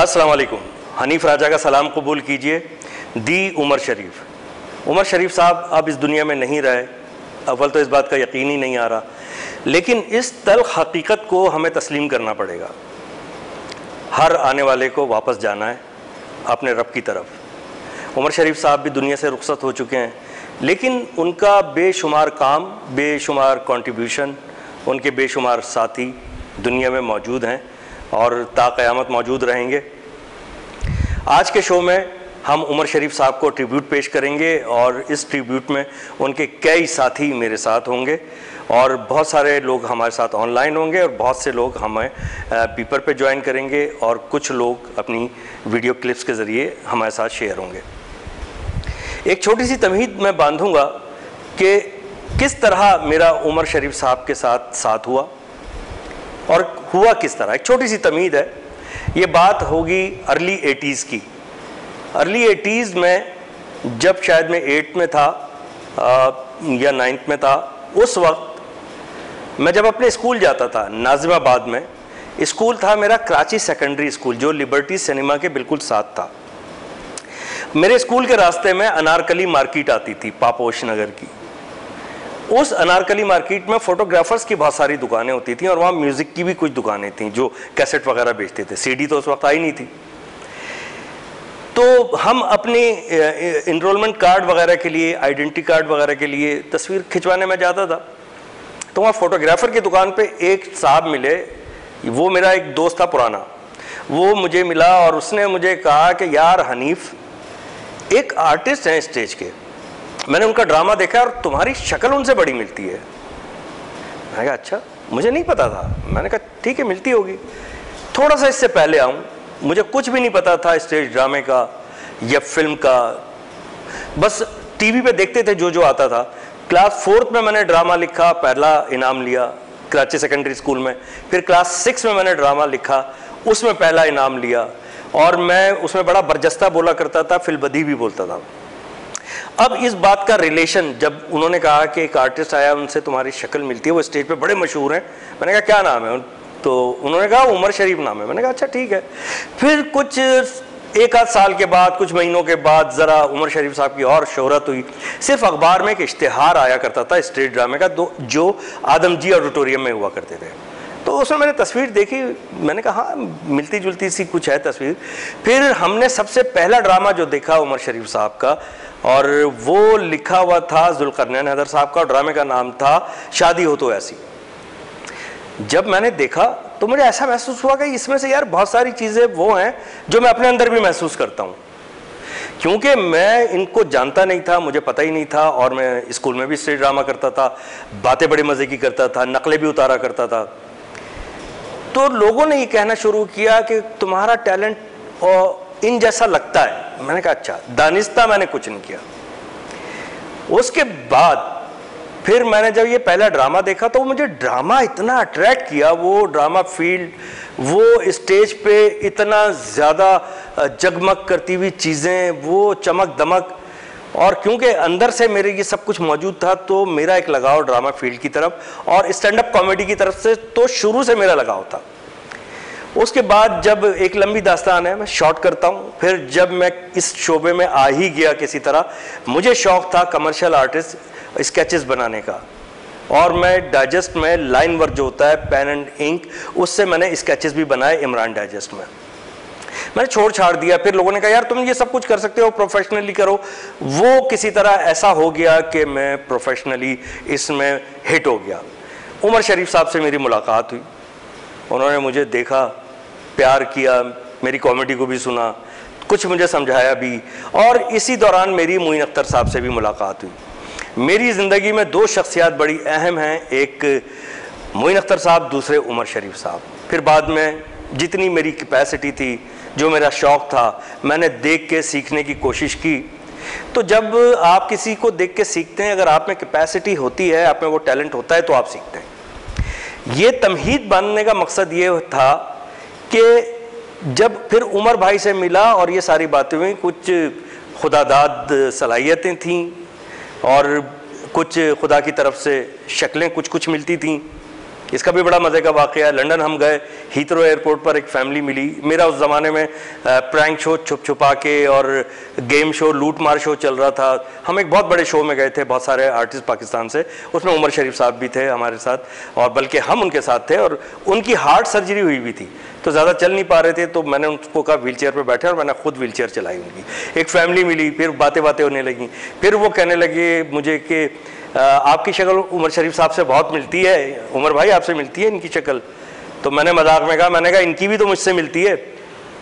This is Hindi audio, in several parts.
अस्सलाम वालेकुम। हनीफ राजा का सलाम कबूल कीजिए। दी उमर शरीफ साहब अब इस दुनिया में नहीं रहे। अव्वल तो इस बात का यकीन ही नहीं आ रहा, लेकिन इस तल्ख हकीकत को हमें तस्लीम करना पड़ेगा। हर आने वाले को वापस जाना है अपने रब की तरफ। उमर शरीफ साहब भी दुनिया से रुखसत हो चुके हैं, लेकिन उनका बेशुमार काम, बेशुमार कंट्रीब्यूशन, उनके बेशुमार साथी दुनिया में मौजूद हैं और ता क़यामत मौजूद रहेंगे। आज के शो में हम उमर शरीफ साहब को ट्रिब्यूट पेश करेंगे और इस ट्रिब्यूट में उनके कई साथी मेरे साथ होंगे और बहुत सारे लोग हमारे साथ ऑनलाइन होंगे और बहुत से लोग हमें पीपर पे ज्वाइन करेंगे और कुछ लोग अपनी वीडियो क्लिप्स के ज़रिए हमारे साथ शेयर होंगे। एक छोटी सी तमहीद मैं बांधूंगा कि किस तरह मेरा उमर शरीफ साहब के साथ हुआ और हुआ किस तरह। एक छोटी सी तमहीद है। ये बात होगी अर्ली 80s की। अर्ली 80s में जब शायद मैं 8 में था या 9th में था, उस वक्त मैं जब अपने स्कूल जाता था नाजिमाबाद में, स्कूल था मेरा कराची सेकेंडरी स्कूल जो लिबर्टी सिनेमा के बिल्कुल साथ था। मेरे स्कूल के रास्ते में अनारकली मार्केट आती थी, पापोश नगर की। उस अनारकली मार्केट में फोटोग्राफर्स की बहुत सारी दुकानें होती थी और वहाँ म्यूज़िक की भी कुछ दुकानें थीं जो कैसेट वगैरह बेचते थे। सीडी तो उस वक्त आई नहीं थी। तो हम अपने इनरोलमेंट कार्ड वगैरह के लिए, आइडेंटिटी कार्ड वगैरह के लिए तस्वीर खिंचवाने में जाता था। तो वहाँ फोटोग्राफर की दुकान पे एक साहब मिले। वो मेरा एक दोस्त था पुराना। वो मुझे मिला और उसने मुझे कहा कि यार हनीफ, एक आर्टिस्ट हैं स्टेज के, मैंने उनका ड्रामा देखा और तुम्हारी शक्ल उनसे बड़ी मिलती है। मैंने कहा अच्छा, मुझे नहीं पता था। मैंने कहा ठीक है, मिलती होगी। थोड़ा सा इससे पहले आऊँ, मुझे कुछ भी नहीं पता था स्टेज ड्रामे का या फिल्म का, बस टीवी पे देखते थे जो जो आता था। क्लास 4th में मैंने ड्रामा लिखा, पहला इनाम लिया कराची सेकेंडरी स्कूल में। फिर क्लास 6 में मैंने ड्रामा लिखा, उसमें पहला इनाम लिया और मैं उसमें बड़ा बरजस्ता बोला करता था, फिलबदी भी बोलता था। अब इस बात का रिलेशन, जब उन्होंने कहा कि एक आर्टिस्ट आया, उनसे तुम्हारी शक्ल मिलती है, वो स्टेज पे बड़े मशहूर हैं। मैंने कहा क्या नाम है? तो उन्होंने कहा उमर शरीफ नाम है। मैंने कहा अच्छा ठीक है। फिर कुछ 1 आध साल के बाद, कुछ महीनों के बाद ज़रा उमर शरीफ साहब की और शोहरत हुई। सिर्फ अखबार में एक इश्तिहार आया करता था स्टेज ड्रामे का, जो आदमजी ऑडिटोरियम में हुआ करते थे। तो उसमें मैंने तस्वीर देखी। मैंने कहा हाँ, मिलती जुलती सी कुछ है तस्वीर। फिर हमने सबसे पहला ड्रामा जो देखा उमर शरीफ साहब का, और वो लिखा हुआ था जुल्करनैन हैदर साहब का, और ड्रामे का नाम था शादी हो तो ऐसी। जब मैंने देखा तो मुझे ऐसा महसूस हुआ कि इसमें से यार बहुत सारी चीज़ें वो हैं जो मैं अपने अंदर भी महसूस करता हूँ। क्योंकि मैं इनको जानता नहीं था, मुझे पता ही नहीं था, और मैं स्कूल में भी स्टेज ड्रामा करता था, बातें बड़े मज़े की करता था, नकलें भी उतारा करता था। तो लोगों ने ये कहना शुरू किया कि तुम्हारा टैलेंट और इन जैसा लगता है। मैंने कहा अच्छा, दानिस्ता मैंने कुछ नहीं किया। उसके बाद फिर मैंने जब ये पहला ड्रामा देखा तो मुझे ड्रामा इतना अट्रैक्ट किया, वो ड्रामा फील्ड, वो स्टेज पे इतना ज़्यादा जगमग करती हुई चीज़ें, वो चमक दमक, और क्योंकि अंदर से मेरे ये सब कुछ मौजूद था तो मेरा एक लगाव ड्रामा फील्ड की तरफ और स्टैंड अप कॉमेडी की तरफ से तो शुरू से मेरा लगाव था। उसके बाद जब एक लंबी दास्तान है, मैं शॉर्ट करता हूँ। फिर जब मैं इस शोबे में आ ही गया किसी तरह, मुझे शौक़ था कमर्शियल आर्टिस्ट स्केचेस बनाने का, और मैं डाइजेस्ट में लाइन वर्क जो होता है पेन एंड इंक, उससे मैंने स्केचेस भी बनाए इमरान डाइजेस्ट में। मैंने छोड़ छाड़ दिया। फिर लोगों ने कहा यार तुम ये सब कुछ कर सकते हो, प्रोफेशनली करो। वो किसी तरह ऐसा हो गया कि मैं प्रोफेशनली इसमें हिट हो गया। उमर शरीफ साहब से मेरी मुलाकात हुई, उन्होंने मुझे देखा, प्यार किया, मेरी कॉमेडी को भी सुना, कुछ मुझे समझाया भी, और इसी दौरान मेरी मोइन अख्तर साहब से भी मुलाकात हुई। मेरी ज़िंदगी में 2 शख्सियात बड़ी अहम हैं, एक मोइन अख्तर साहब, दूसरे उमर शरीफ साहब। फिर बाद में जितनी मेरी कैपेसिटी थी, जो मेरा शौक़ था, मैंने देख के सीखने की कोशिश की। तो जब आप किसी को देख के सीखते हैं, अगर आप में कैपेसिटी होती है, आप में वो टैलेंट होता है, तो आप सीखते हैं। ये तमहीद बांधने का मकसद ये था कि जब फिर उमर भाई से मिला और ये सारी बातें हुई, कुछ खुदादाद सलाहियतें थीं और कुछ खुदा की तरफ से शक्लें कुछ कुछ मिलती थीं। इसका भी बड़ा मज़े का वाक़या है। लंदन हम गए, हीथ्रो एयरपोर्ट पर एक फ़ैमिली मिली। मेरा उस ज़माने में प्रैंक शो छुप छुपा के और गेम शो, लूट मार शो चल रहा था। हम एक बहुत बड़े शो में गए थे, बहुत सारे आर्टिस्ट पाकिस्तान से, उसमें उमर शरीफ साहब भी थे हमारे साथ, और बल्कि हम उनके साथ थे। और उनकी हार्ट सर्जरी हुई भी थी, तो ज़्यादा चल नहीं पा रहे थे, तो मैंने उनको कहा व्हील चेयर पर बैठे, और मैंने खुद व्हील चेयर चलाई उनकी। एक फैमिली मिली, फिर बातें होने लगी। फिर वो कहने लगे मुझे कि आपकी शक्ल उमर शरीफ साहब से बहुत मिलती है, उमर भाई आपसे मिलती है इनकी शक्ल। तो मैंने मजाक में कहा इनकी भी तो मुझसे मिलती है।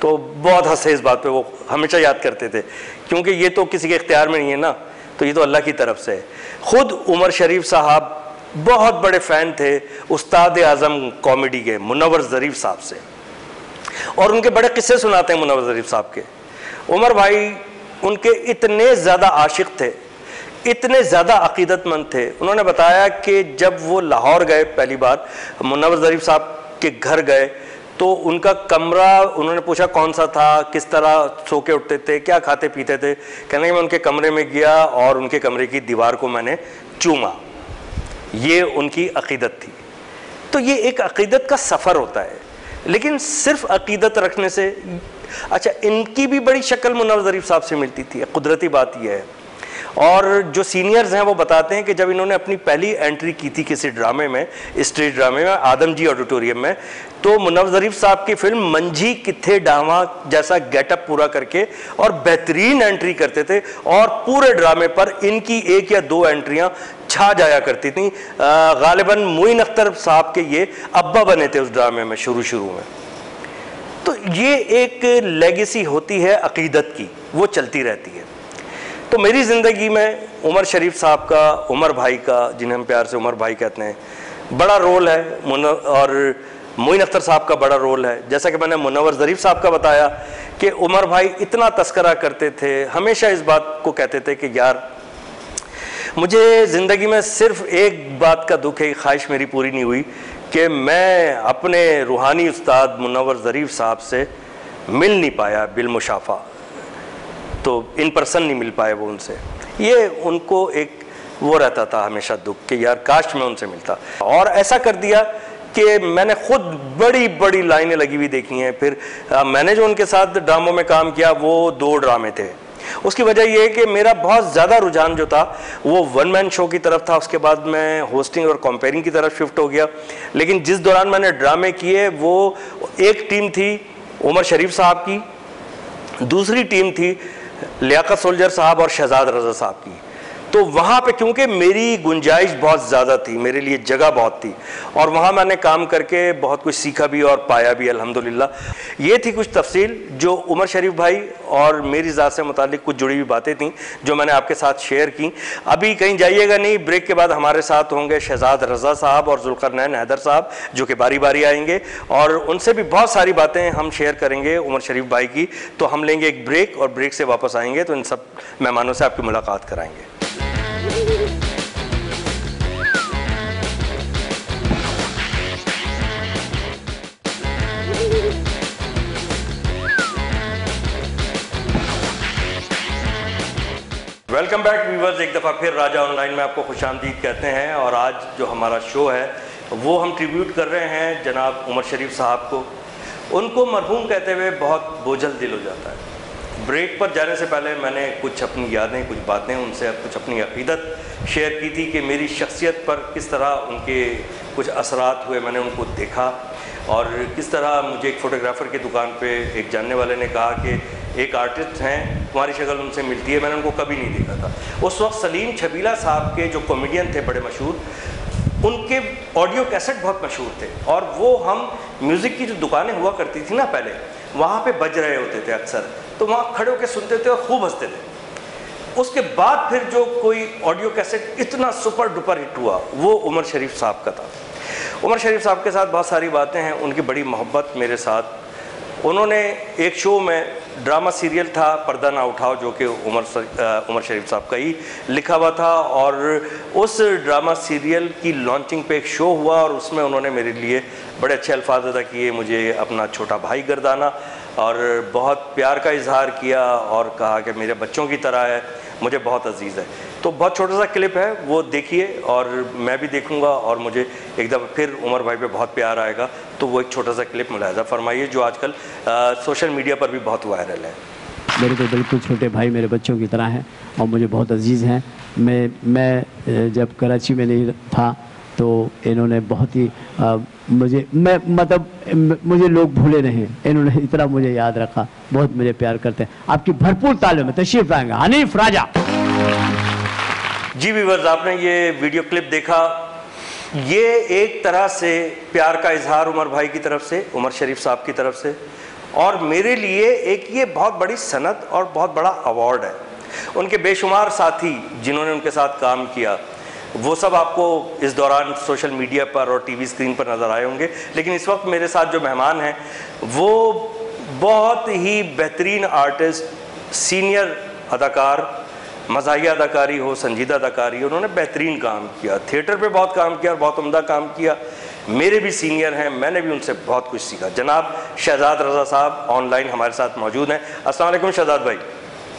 तो बहुत हंसे इस बात पे, वो हमेशा याद करते थे, क्योंकि ये तो किसी के इख्तियार में नहीं है ना, तो ये तो अल्लाह की तरफ से है। खुद उमर शरीफ साहब बहुत बड़े फ़ैन थे उस्ताद आज़म कॉमेडी के मुनव्वर ज़रीफ साहब से, और उनके बड़े किस्से सुनाते हैं मुनव्वर ज़रीफ साहब के। उमर भाई उनके इतने ज़्यादा आशिक थे, इतने ज़्यादा अक़ीदतमंद थे। उन्होंने बताया कि जब वो लाहौर गए पहली बार, मुनव्वर ज़रीफ साहब के घर गए, तो उनका कमरा, उन्होंने पूछा कौन सा था, किस तरह सो के उठते थे, क्या खाते पीते थे। कहने मैं उनके कमरे में गया और उनके कमरे की दीवार को मैंने चूमा। ये उनकी अक़ीदत थी। तो ये एक अक़ीदत का सफ़र होता है, लेकिन सिर्फ अक़ीदत रखने से, अच्छा इनकी भी बड़ी शक्ल मुनव्वर ज़रीफ साहब से मिलती थी, कुदरती बात यह है। और जो सीनियर्स हैं वो बताते हैं कि जब इन्होंने अपनी पहली एंट्री की थी किसी ड्रामे में, स्टेज ड्रामे में, आदम जी ऑडिटोरियम में, तो मुनव्वर ज़रीफ साहब की फिल्म मंझी किथे डावा जैसा गेटअप पूरा करके और बेहतरीन एंट्री करते थे, और पूरे ड्रामे पर इनकी एक या दो एंट्रियां छा जाया करती थी। गालिबन मोइन अख्तर साहब के ये अब्बा बने थे उस ड्रामे में शुरू में। तो ये एक लेगेसी होती है अक़ीदत की, वो चलती रहती है। तो मेरी ज़िंदगी में उमर शरीफ साहब का, उमर भाई का, जिन्हें हम प्यार से उमर भाई कहते हैं, बड़ा रोल है, और मोइन अख्तर साहब का बड़ा रोल है। जैसा कि मैंने मुनव्वर ज़रीफ साहब का बताया कि उमर भाई इतना तस्करा करते थे, हमेशा इस बात को कहते थे कि यार मुझे ज़िंदगी में सिर्फ एक बात का दुख है, ख्वाहिश मेरी पूरी नहीं हुई कि मैं अपने रूहानी उस्ताद मुनव्वर ज़रीफ साहब से मिल नहीं पाया बिलमुशाफा, तो इन पर्सन नहीं मिल पाए वो उनसे। ये उनको एक वो रहता था हमेशा दुख कि यार काश मैं उनसे मिलता। और ऐसा कर दिया कि मैंने खुद बड़ी बड़ी लाइनें लगी हुई देखी हैं। फिर मैंने जो उनके साथ ड्रामों में काम किया वो 2 ड्रामे थे। उसकी वजह यह है कि मेरा बहुत ज़्यादा रुझान जो था वो वन मैन शो की तरफ था, उसके बाद मैं होस्टिंग और कंपेयरिंग की तरफ शिफ्ट हो गया। लेकिन जिस दौरान मैंने ड्रामे किए वो एक टीम थी उमर शरीफ साहब की, दूसरी टीम थी लियाकत सोल्जर साहब और शहजाद रज़ा साहब की। तो वहाँ पे क्योंकि मेरी गुंजाइश बहुत ज़्यादा थी, मेरे लिए जगह बहुत थी, और वहाँ मैंने काम करके बहुत कुछ सीखा भी और पाया भी अल्हम्दुलिल्लाह। ये थी कुछ तफसील जो उमर शरीफ भाई और मेरी ज़ात से मुतालिक कुछ जुड़ी हुई बातें थीं जो मैंने आपके साथ शेयर की। अभी कहीं जाइएगा नहीं, ब्रेक के बाद हमारे साथ होंगे शहजाद रज़ा साहब और ज़ुल्क़रनैन हैदर साहब, जो कि बारी बारी आएंगे, और उनसे भी बहुत सारी बातें हम शेयर करेंगे उमर शरीफ भाई की। तो हम लेंगे एक ब्रेक, और ब्रेक से वापस आएंगे तो इन सब मेहमानों से आपकी मुलाकात कराएंगे। वेलकम बैक व्यूवर्स, एक दफ़ा फिर राजा ऑनलाइन में आपको खुशामदीद कहते हैं। और आज जो हमारा शो है वो हम ट्रिब्यूट कर रहे हैं जनाब उमर शरीफ साहब को। उनको मरहूम कहते हुए बहुत बोझल दिल हो जाता है। ब्रेक पर जाने से पहले मैंने कुछ अपनी यादें, कुछ बातें उनसे, कुछ अपनी अक़ीदत शेयर की थी कि मेरी शख्सियत पर किस तरह उनके कुछ असरात हुए, मैंने उनको देखा, और किस तरह मुझे एक फ़ोटोग्राफ़र की दुकान पे एक जानने वाले ने कहा कि एक आर्टिस्ट हैं, तुम्हारी शक्ल उनसे मिलती है। मैंने उनको कभी नहीं देखा था। उस वक्त सलीम छबीला साहब के जो कॉमेडियन थे बड़े मशहूर, उनके ऑडियो कैसेट बहुत मशहूर थे, और वो हम म्यूज़िक की जो दुकानें हुआ करती थी ना पहले, वहाँ पे बज रहे होते थे अक्सर, तो वहाँ खड़े होकर सुनते थे और खूब हंसते थे। उसके बाद फिर जो कोई ऑडियो कैसेट इतना सुपर डुपर हिट हुआ वो उमर शरीफ साहब का था। उमर शरीफ साहब के साथ बहुत सारी बातें हैं, उनकी बड़ी मोहब्बत मेरे साथ। उन्होंने एक शो में, ड्रामा सीरियल था पर्दा ना उठाओ, जो कि उमर शरीफ साहब का ही लिखा हुआ था, और उस ड्रामा सीरियल की लॉन्चिंग पे एक शो हुआ और उसमें उन्होंने मेरे लिए बड़े अच्छे अल्फाज अदा किए, मुझे अपना छोटा भाई गर्दाना और बहुत प्यार का इजहार किया और कहा कि मेरे बच्चों की तरह है, मुझे बहुत अजीज़ है। तो बहुत छोटा सा क्लिप है, वो देखिए और मैं भी देखूंगा और मुझे एक दफ़ा फिर उमर भाई पे बहुत प्यार आएगा। तो वो एक छोटा सा क्लिप मुलाहिज़ा फरमाइए जो आजकल सोशल मीडिया पर भी बहुत वायरल है। मेरे तो बिल्कुल छोटे भाई मेरे बच्चों की तरह हैं और मुझे बहुत अजीज़ हैं। मैं जब कराची में नहीं था तो इन्होंने बहुत ही मुझे लोग भूले नहीं, इन्होंने इतना मुझे याद रखा, बहुत मुझे प्यार करते हैं। आपकी भरपूर तालीम में तशरीफ लाएंगे हनीफ राजा। जी व्यूअर्स, आपने ये वीडियो क्लिप देखा, ये एक तरह से प्यार का इजहार उमर भाई की तरफ से, उमर शरीफ साहब की तरफ से, और मेरे लिए एक ये बहुत बड़ी सनत और बहुत बड़ा अवार्ड है। उनके बेशुमार साथी जिन्होंने उनके साथ काम किया वो सब आपको इस दौरान सोशल मीडिया पर और टीवी स्क्रीन पर नज़र आए होंगे, लेकिन इस वक्त मेरे साथ जो मेहमान हैं वो बहुत ही बेहतरीन आर्टिस्ट, सीनियर अदाकार, मज़ाहिया अदाकारी हो, संजीदा अदाकारी, उन्होंने बेहतरीन काम किया, थिएटर पे बहुत काम किया और बहुत उम्दा काम किया। मेरे भी सीनियर हैं, मैंने भी उनसे बहुत कुछ सीखा। जनाब शहजाद रज़ा साहब ऑनलाइन हमारे साथ मौजूद हैं। अस्सलाम वालेकुम शहजाद भाई।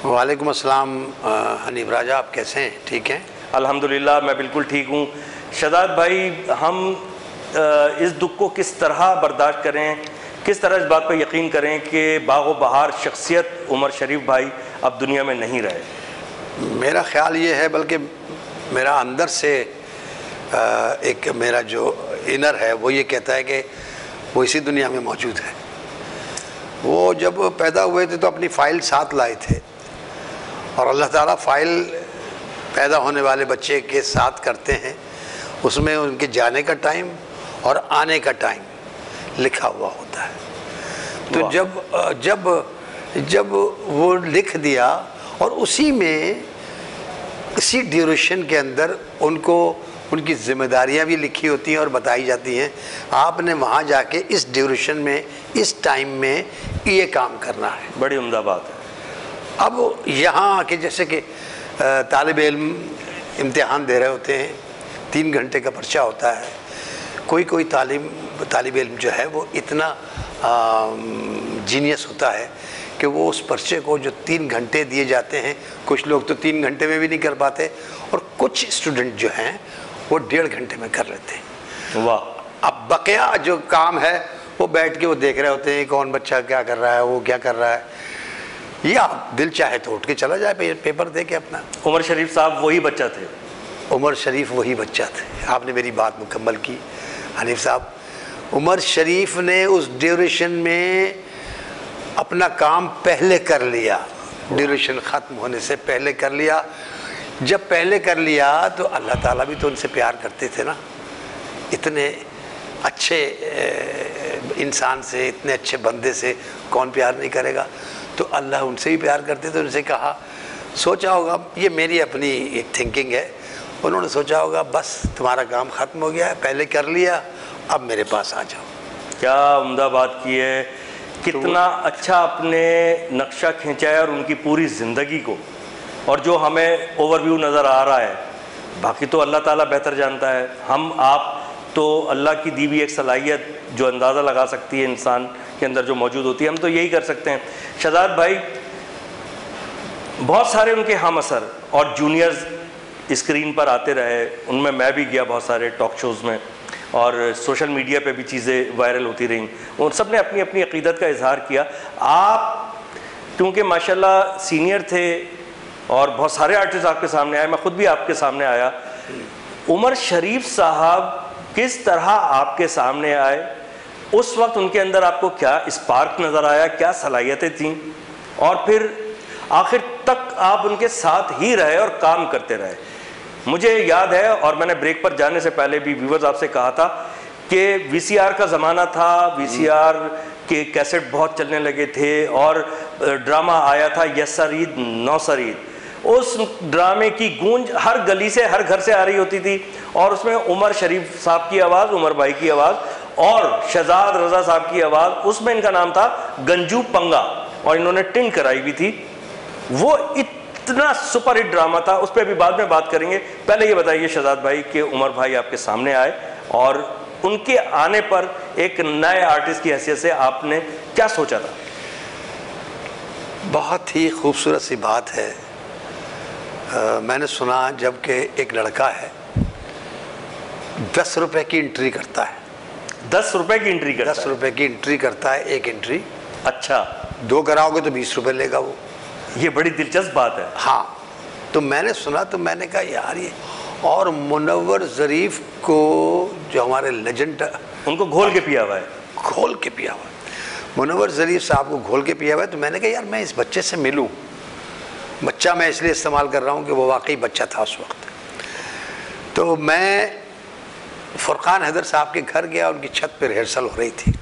वालेकुम अस्सलाम हनीफ राजा, आप कैसे हैं? ठीक हैं अल्हम्दुलिल्लाह, मैं बिल्कुल ठीक हूँ। शहजाद भाई, हम इस दुख को किस तरह बर्दाश्त करें, किस तरह इस बात पर यकीन करें कि बागो बहार शख्सियत उमर शरीफ भाई अब दुनिया में नहीं रहे? मेरा ख्याल ये है, बल्कि मेरा अंदर से एक मेरा जो इनर है वो ये कहता है कि वो इसी दुनिया में मौजूद है। वो जब पैदा हुए थे तो अपनी फ़ाइल साथ लाए थे और अल्लाह ताला फ़ाइल पैदा होने वाले बच्चे के साथ करते हैं, उसमें उनके जाने का टाइम और आने का टाइम लिखा हुआ होता है। तो जब वो लिख दिया और उसी में इसी ड्यूरेशन के अंदर उनको उनकी जिम्मेदारियां भी लिखी होती हैं और बताई जाती हैं, आपने वहाँ जाके इस ड्यूरेशन में इस टाइम में ये काम करना है। बड़ी उम्दा बात है। अब यहाँ आके जैसे कि तालिब इल्म इम्तिहान दे रहे होते हैं, 3 घंटे का पर्चा होता है, कोई तालिब इल्म जो है वो इतना जीनियस होता है कि वो उस पर्चे को जो 3 घंटे दिए जाते हैं, कुछ लोग तो 3 घंटे में भी नहीं कर पाते और कुछ स्टूडेंट जो हैं वो 1.5 घंटे में कर लेते हैं। वाह। अब बकिया जो काम है वो बैठ के वो देख रहे होते हैं कौन बच्चा क्या कर रहा है, वो क्या कर रहा है, या दिल चाहे तो उठ के चला जाए पेपर दे के अपना। उमर शरीफ साहब वही बच्चा थे। उमर शरीफ वही बच्चा थे। आपने मेरी बात मुकम्मल की हनीफ साहब। उमर शरीफ ने उस ड्यूरेशन में अपना काम पहले कर लिया, ड्यूरेशन ख़त्म होने से पहले कर लिया। जब पहले कर लिया तो अल्लाह ताला भी तो उनसे प्यार करते थे ना। इतने अच्छे इंसान से, इतने अच्छे बंदे से कौन प्यार नहीं करेगा। तो अल्लाह उनसे भी प्यार करते थे। उनसे कहा, सोचा होगा, ये मेरी अपनी एक थिंकिंग है, उन्होंने सोचा होगा बस तुम्हारा काम ख़त्म हो गया है, पहले कर लिया, अब मेरे पास आ जाओ। क्या उम्दा बात की है, कितना अच्छा आपने नक्शा खींचा है और उनकी पूरी ज़िंदगी को, और जो हमें ओवरव्यू नज़र आ रहा है, बाकी तो अल्लाह ताला बेहतर जानता है। हम आप तो अल्लाह की दी हुई एक सलाहियत जो अंदाज़ा लगा सकती है इंसान के अंदर जो मौजूद होती है, हम तो यही कर सकते हैं। शहजाद भाई, बहुत सारे उनके हम असर और जूनियर्स स्क्रीन पर आते रहे, उनमें मैं भी गया बहुत सारे टॉक शोज़ में, और सोशल मीडिया पे भी चीज़ें वायरल होती रहीं। उन सब ने अपनी अपनी अक़ीदत का इजहार किया। आप क्योंकि माशाल्लाह सीनियर थे और बहुत सारे आर्टिस्ट आपके सामने आए, मैं ख़ुद भी आपके सामने आया, उमर शरीफ साहब किस तरह आपके सामने आए? उस वक्त उनके अंदर आपको क्या स्पार्क नज़र आया, क्या सलाहियतें थीं, और फिर आखिर तक आप उनके साथ ही रहे और काम करते रहे? मुझे याद है, और मैंने ब्रेक पर जाने से पहले भी व्यूअर्स आपसे कहा था कि वीसीआर का ज़माना था, वीसीआर के कैसेट बहुत चलने लगे थे और ड्रामा आया था yes sir Eid no sir Eid. उस ड्रामे की गूंज हर गली से, हर घर से आ रही होती थी, और उसमें उमर शरीफ साहब की आवाज़, उमर भाई की आवाज़ और शहजाद रज़ा साहब की आवाज़, उसमें इनका नाम था गंजू पंगा, और इन्होंने टिन कराई भी थी। वो इतना सुपर हिट ड्रामा था, उस पर अभी बाद में बात करेंगे। पहले ये बताइए शहजाद भाई कि उमर भाई आपके सामने आए और उनके आने पर एक नए आर्टिस्ट की हैसियत से आपने क्या सोचा था? बहुत ही खूबसूरत सी बात है। मैंने सुना जब कि एक लड़का है 10 रुपए की एंट्री करता है। 10 रुपए की एंट्री करता 10 रुपए की एंट्री करता है, एक एंट्री। अच्छा, 2 कराओगे तो 20 रुपए लेगा वो। ये बड़ी दिलचस्प बात है। हाँ, तो मैंने सुना तो मैंने कहा यार ये, और मुनव्वर ज़रीफ को जो हमारे लेजेंड, उनको घोल के पिया हुआ है। घोल के पिया हुआ है, मुनव्वर ज़रीफ साहब को घोल के पिया हुआ है। तो मैंने कहा यार मैं इस बच्चे से मिलूं। बच्चा मैं इसलिए इस्तेमाल कर रहा हूं कि वो वाकई बच्चा था उस वक्त। तो मैं फुरकान हैदर साहब के घर गया, उनकी छत पर रिहर्सल हो रही थी।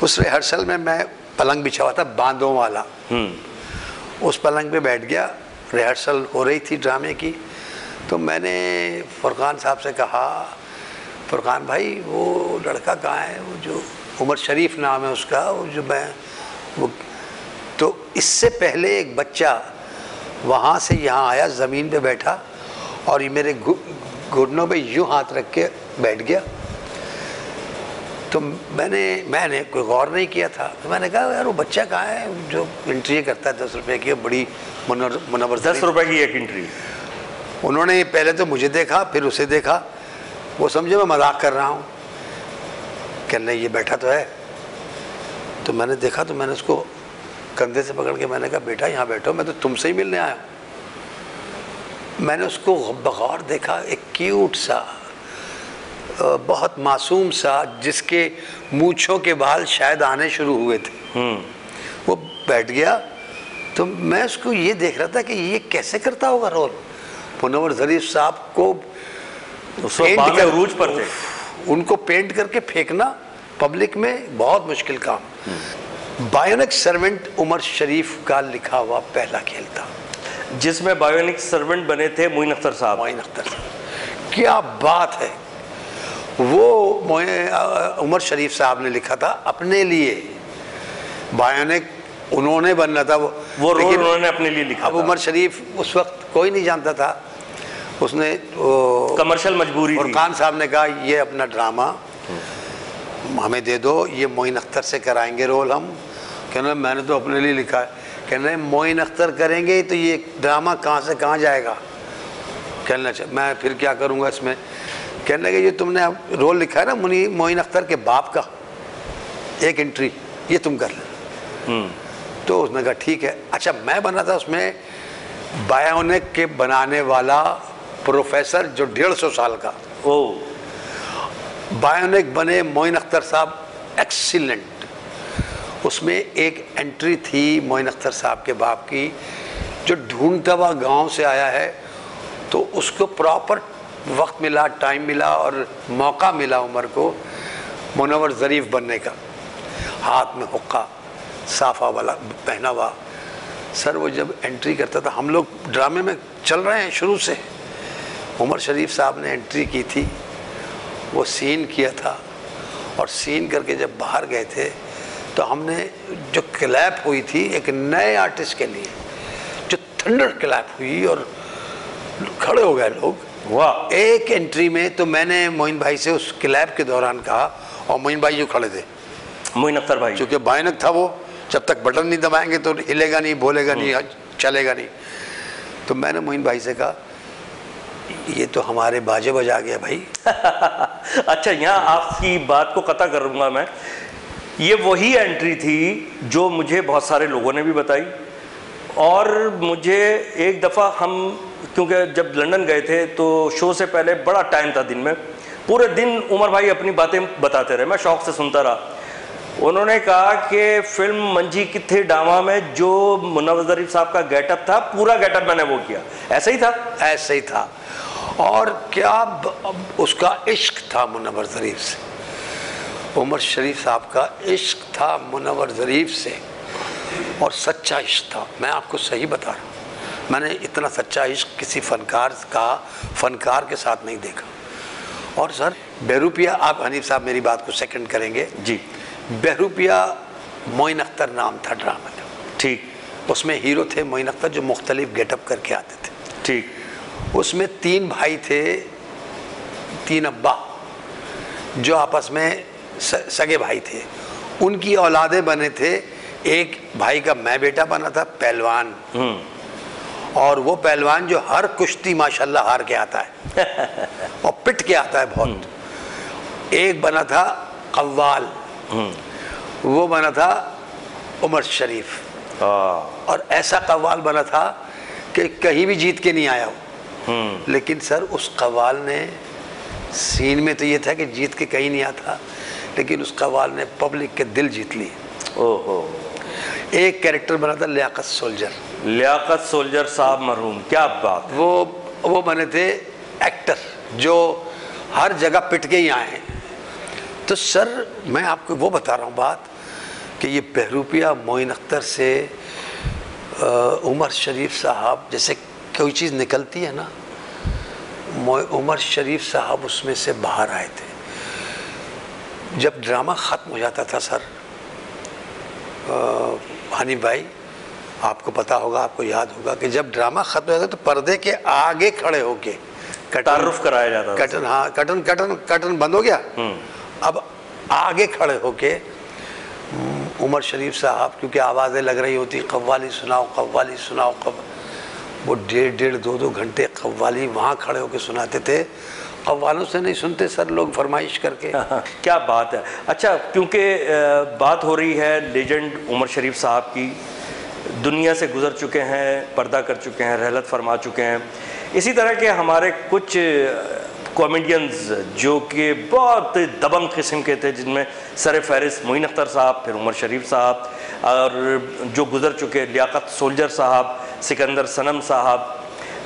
उस रिहर्सल में मैं पलंग बिछा हुआ था बांधों वाला, उस पलंग पे बैठ गया। रिहर्सल हो रही थी ड्रामे की। तो मैंने फुरकान साहब से कहा, फुरकान भाई वो लड़का कहाँ है, वो जो उमर शरीफ नाम है उसका, वो जो मैं वो। तो इससे पहले एक बच्चा वहाँ से यहाँ आया, ज़मीन पे बैठा और ये मेरे घुटनों पे यूँ हाथ रख के बैठ गया। तो मैंने कोई गौर नहीं किया था। तो मैंने कहा यार वो बच्चा कहाँ है जो एंट्री करता है 10 रुपए की, बड़ी मुनव्वर 10 रुपए की एक एंट्री। उन्होंने पहले तो मुझे देखा, फिर उसे देखा, वो समझे मैं मजाक कर रहा हूँ। कहने ये बैठा तो है। तो मैंने देखा, तो मैंने उसको कंधे से पकड़ के मैंने कहा बेटा यहाँ बैठो, मैं तो तुमसे ही मिलने आया हूँ। मैंने उसको बगौर देखा, एक क्यूट सा, बहुत मासूम सा, जिसके मूंछों के बाल शायद आने शुरू हुए थे, वो बैठ गया। तो मैं उसको ये देख रहा था कि ये कैसे करता होगा रोल। मुनव्वर ज़रीफ साहब को उरूज पर थे, उनको पेंट करके फेंकना पब्लिक में बहुत मुश्किल काम। बायोनिक सर्वेंट उमर शरीफ का लिखा हुआ पहला खेल था, जिसमें बायोनिक सर्वेंट बने थे मोइन अख्तर साहब। मोइन अख्तर साहब, क्या बात है। वो उमर शरीफ साहब ने लिखा था अपने लिए। बायोनिक उन्होंने बनना था वो रोल उन्होंने अपने लिए लिखा। अब उमर शरीफ उस वक्त कोई नहीं जानता था, उसने कमर्शियल मजबूरी थी। और खान साहब ने कहा ये अपना ड्रामा हमें दे दो, ये मोइन अख्तर से कराएंगे रोल हम। कहना मैंने तो अपने लिए लिखा है। कहना मोइन अख्तर करेंगे तो ये ड्रामा कहाँ से कहाँ जाएगा। कहना मैं फिर क्या करूँगा इसमें। कहने लगे ये तुमने रोल लिखा है ना मोइन अख्तर के बाप का, एक एंट्री ये तुम कर ले। तो उसने कहा ठीक है। अच्छा, मैं बना था उसमें बायोनिक के बनाने वाला प्रोफेसर जो 150 साल का। बायोनिक बने मोइन अख्तर साहब, एक्सीलेंट। उसमें एक एंट्री थी मोइन अख्तर साहब के बाप की, जो ढूंढता हुआ गांव से आया है, तो उसको प्रॉपर वक्त मिला, टाइम मिला और मौका मिला उमर को मुनव्वर ज़रीफ बनने का। हाथ में हुक्का साफा वाला पहना हुआ। सर वो जब एंट्री करता था, हम लोग ड्रामे में चल रहे हैं शुरू से, उमर शरीफ साहब ने एंट्री की थी, वो सीन किया था, और सीन करके जब बाहर गए थे तो हमने जो क्लैप हुई थी एक नए आर्टिस्ट के लिए, जो थंडर क्लैप हुई और खड़े हो गए लोग। वाह। एक एंट्री में तो मैंने मोइन भाई से उस क्लैप के दौरान कहा, और मोइन भाई जो खड़े थे, मोइन अख्तर भाई, क्योंकि बायोनिक था वो, जब तक बटन नहीं दबाएंगे तो हिलेगा नहीं, बोलेगा नहीं, चलेगा नहीं। तो मैंने मोइन भाई से कहा ये तो हमारे बाजे बजा गया भाई। अच्छा, यहाँ आपकी बात को कता करूँगा मैं। ये वही एंट्री थी जो मुझे बहुत सारे लोगों ने भी बताई, और मुझे एक दफ़ा हम, क्योंकि जब लंदन गए थे तो शो से पहले बड़ा टाइम था दिन में, पूरे दिन उमर भाई अपनी बातें बताते रहे, मैं शौक़ से सुनता रहा। उन्होंने कहा कि फिल्म मंझी किथे डावा में जो मुनव्वर ज़रीफ साहब का गेटअप था, पूरा गेटअप मैंने वो किया। ऐसा ही था? ऐसे ही था। और क्या उसका इश्क था मुनव्वर ज़रीफ से, उमर शरीफ साहब का इश्क था मुनव्वर ज़रीफ से, और सच्चा इश्क था। मैं आपको सही बता रहा हूँ, मैंने इतना सच्चा इश्क किसी फनकार के साथ नहीं देखा। और सर बहरूपिया, आप हनीफ साहब मेरी बात को सेकंड करेंगे जी। बहरूपिया मोइन अख्तर नाम था ड्रामा का, ठीक। उसमें हीरो थे मोइन अख्तर जो मुख्तलिफ गेटअप करके आते थे, ठीक। उसमें 3 भाई थे, 3 अब्बा जो आपस में सगे भाई थे, उनकी औलादे बने थे। एक भाई का मैं बेटा बना था पहलवान, और वो पहलवान जो हर कुश्ती माशाल्लाह हार के आता है और पिट के आता है बहुत। एक बना था कव्वाल, वो बना था उमर शरीफ, और ऐसा कव्वाल बना था कि कहीं भी जीत के नहीं आया वो। लेकिन सर उस कव्वाल ने, सीन में तो ये था कि जीत के कहीं नहीं आता, लेकिन उस कव्वाल ने पब्लिक के दिल जीत लिए। ओहो। एक कैरेक्टर बना था लियाकत सोल्जर। लियाकत सोल्जर साहब मरहूम, क्या बात। वो बने थे एक्टर जो हर जगह पिट के ही आए। तो सर मैं आपको वो बता रहा हूँ बात कि ये बहरूपिया मोइन अख्तर से उमर शरीफ साहब, जैसे कोई चीज़ निकलती है ना, उमर शरीफ साहब उसमें से बाहर आए थे। जब ड्रामा ख़त्म हो जाता था सर, हनीफ भाई आपको पता होगा, आपको याद होगा कि जब ड्रामा ख़त्म हो जाता तो पर्दे के आगे खड़े होके तारुफ कराया जाता था। कटन, हाँ कटन बंद हो गया, अब आगे खड़े होके उमर शरीफ साहब, क्योंकि आवाज़ें लग रही होती, कव्वाली सुनाओ कव्वाली सुनाओ, वो 1.5-2 घंटे कव्वाली वहाँ खड़े होके सुनाते थे। कव्वालों से नहीं सुनते सर लोग, फरमाइश करके। क्या बात है। अच्छा, क्योंकि बात हो रही है लेजेंड उमर शरीफ साहब की, दुनिया से गुजर चुके हैं, पर्दा कर चुके हैं, रहलत फरमा चुके हैं। इसी तरह के हमारे कुछ कॉमेडियंस जो कि बहुत दबंग किस्म के थे, जिनमें सर फहरिस्त मोइन अख्तर साहब, फिर उमर शरीफ साहब, और जो गुजर चुके लियाकत सोल्जर साहब, सिकंदर सनम साहब।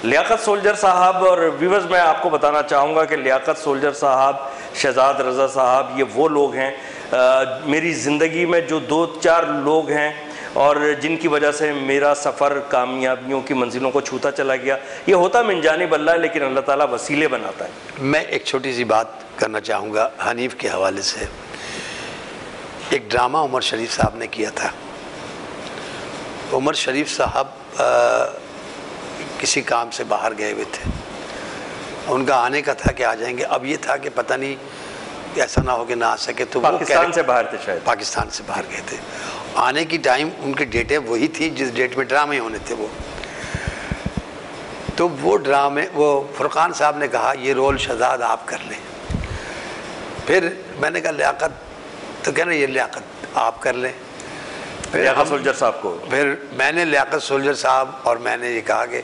लियाकत सोल्जर साहब, और व्यूअर्स मैं आपको बताना चाहूँगा कि लियाकत सोल्जर साहब, शहजाद रज़ा साहब, ये वो लोग हैं मेरी ज़िंदगी में जो 2-4 लोग हैं और जिनकी वजह से मेरा सफ़र कामयाबियों की मंजिलों को छूता चला गया। ये होता मिन जानिब अल्लाह, लेकिन अल्लाह ताला वसीले बनाता है। मैं एक छोटी सी बात करना चाहूँगा हनीफ के हवाले से। एक ड्रामा उमर शरीफ साहब ने किया था। उमर शरीफ साहब किसी काम से बाहर गए हुए थे, उनका आने का था कि आ जाएंगे। अब ये था कि पता नहीं ऐसा ना हो कि ना आ सके, तो पाकिस्तान से बाहर थे, शायद पाकिस्तान से बाहर गए थे। आने की टाइम उनकी डेटें वही थी जिस डेट में ड्रामे होने थे वो। तो वो ड्रामे, वो फुरकान साहब ने कहा ये रोल शहजाद आप कर लें। फिर मैंने कहा लियाकत, तो कहना ये लियाकत आप कर लें। लियाकत सोल्जर साहब को, फिर मैंने लियाकत सोल्जर साहब और मैंने ये कहा कि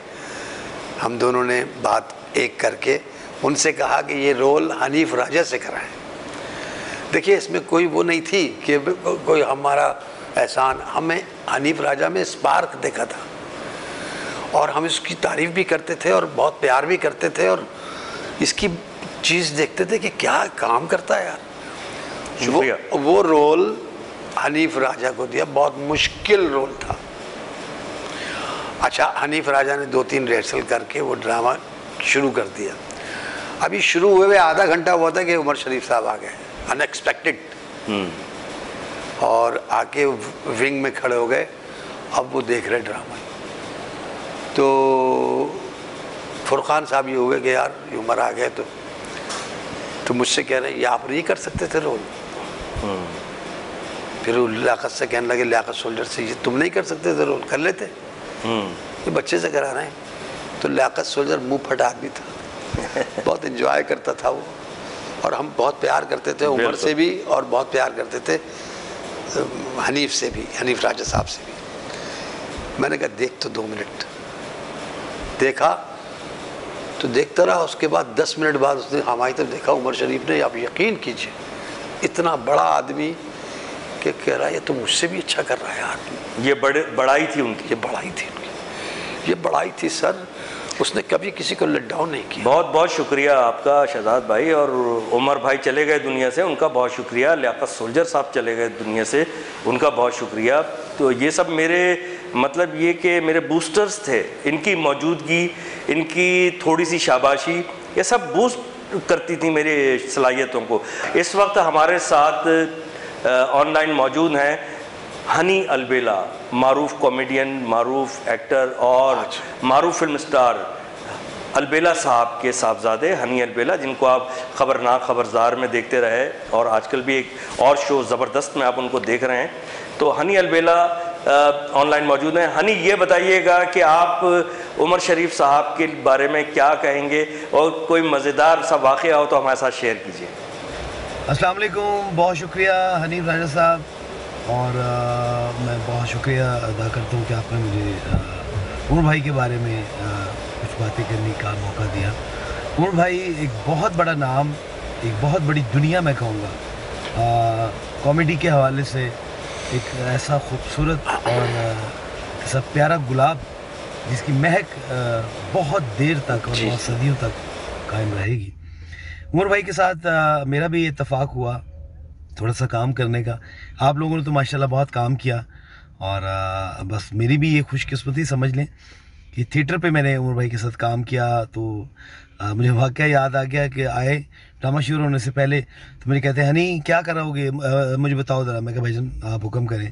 हम दोनों ने बात एक करके उनसे कहा कि ये रोल हनीफ राजा से कराएं। देखिए इसमें कोई वो नहीं थी कि कोई हमारा एहसान, हमें हनीफ राजा में स्पार्क देखा था और हम इसकी तारीफ़ भी करते थे और बहुत प्यार भी करते थे और इसकी चीज़ देखते थे कि क्या काम करता है यार। वो रोल हनीफ राजा को दिया, बहुत मुश्किल रोल था। अच्छा, हनीफ राजा ने 2-3 रिहर्सल करके वो ड्रामा शुरू कर दिया। अभी शुरू हुए आधा घंटा हुआ था कि उमर शरीफ साहब आ गए अनएक्सपेक्टेड, और आके विंग में खड़े हो गए। अब वो देख रहे ड्रामा, तो फुरकान साहब ये हुए कि यार ये उमर आ गए, तो मुझसे कह रहे ये आप नहीं कर सकते थे रोल। फिर लियाकत से कहने लगे, लियाकत सोल्जर से, ये तुम नहीं कर सकते थे रोल, कर लेते, ये बच्चे से करा रहे हैं। तो लियाकत सोल्जर मुंह फटा आदमी था, बहुत एंजॉय करता था वो, और हम बहुत प्यार करते थे उमर से भी और बहुत प्यार करते थे हनीफ से भी, हनीफ राजा साहब से भी। मैंने कहा देख तो 2 मिनट देखा, तो देखता रहा। उसके बाद 10 मिनट बाद उसने हमारी तरफ देखा उमर शरीफ ने। आप यकीन कीजिए इतना बड़ा आदमी कि कह रहा है ये तो मुझसे भी अच्छा कर रहा है यार। ये बड़ाई थी उनकी, ये बड़ाई थी उनकी, ये बड़ाई थी सर। उसने कभी किसी को लेट डाउन नहीं किया। बहुत बहुत शुक्रिया आपका शहजाद भाई। और उमर भाई चले गए दुनिया से, उनका बहुत शुक्रिया। लियाकत सोल्जर साहब चले गए दुनिया से, उनका बहुत शुक्रिया। तो ये सब मेरे मतलब ये कि मेरे बूस्टर्स थे, इनकी मौजूदगी, इनकी थोड़ी सी शाबाशी, ये सब बूस्ट करती थी मेरी सलाहियतों को। इस वक्त हमारे साथ ऑनलाइन मौजूद हैं हनी अलबेला, मारूफ कॉमेडियन, मारूफ एक्टर और मारूफ फिल्म स्टार अलबेला साहब के साहबजादे हनी अलबेला, जिनको आप खबरनाक खबरदार में देखते रहे और आजकल भी एक और शो ज़बरदस्त में आप उनको देख रहे हैं। तो हनी अलबेला ऑनलाइन मौजूद हैं। हनी, ये बताइएगा कि आप उमर शरीफ साहब के बारे में क्या कहेंगे और कोई मज़ेदार सा वाक़या हो तो हमारे साथ शेयर कीजिए। अस्सलाम वालेकुम, बहुत शुक्रिया हनीफ राजा साहब, और मैं बहुत शुक्रिया अदा करता हूँ कि आपने मुझे उमर भाई के बारे में कुछ बातें करने का मौका दिया। उमर भाई एक बहुत बड़ा नाम, एक बहुत बड़ी दुनिया मैं कहूँगा, कॉमेडी के हवाले से एक ऐसा खूबसूरत और ऐसा प्यारा गुलाब जिसकी महक बहुत देर तक और बहुत सदियों तक कायम रहेगी। उमर भाई के साथ मेरा भी इत्तेफाक हुआ थोड़ा सा काम करने का। आप लोगों ने तो माशाल्लाह बहुत काम किया, और बस मेरी भी ये खुशकिस्मती समझ लें कि थिएटर पे मैंने उमर भाई के साथ काम किया। तो मुझे वाक़या याद आ गया कि आए ड्रामा शुरू होने से पहले तो मुझे कहते हैं हनी क्या कराओगे, मुझे बताओ ज़रा। मैं कहा भाईजान आप हुक्म करें।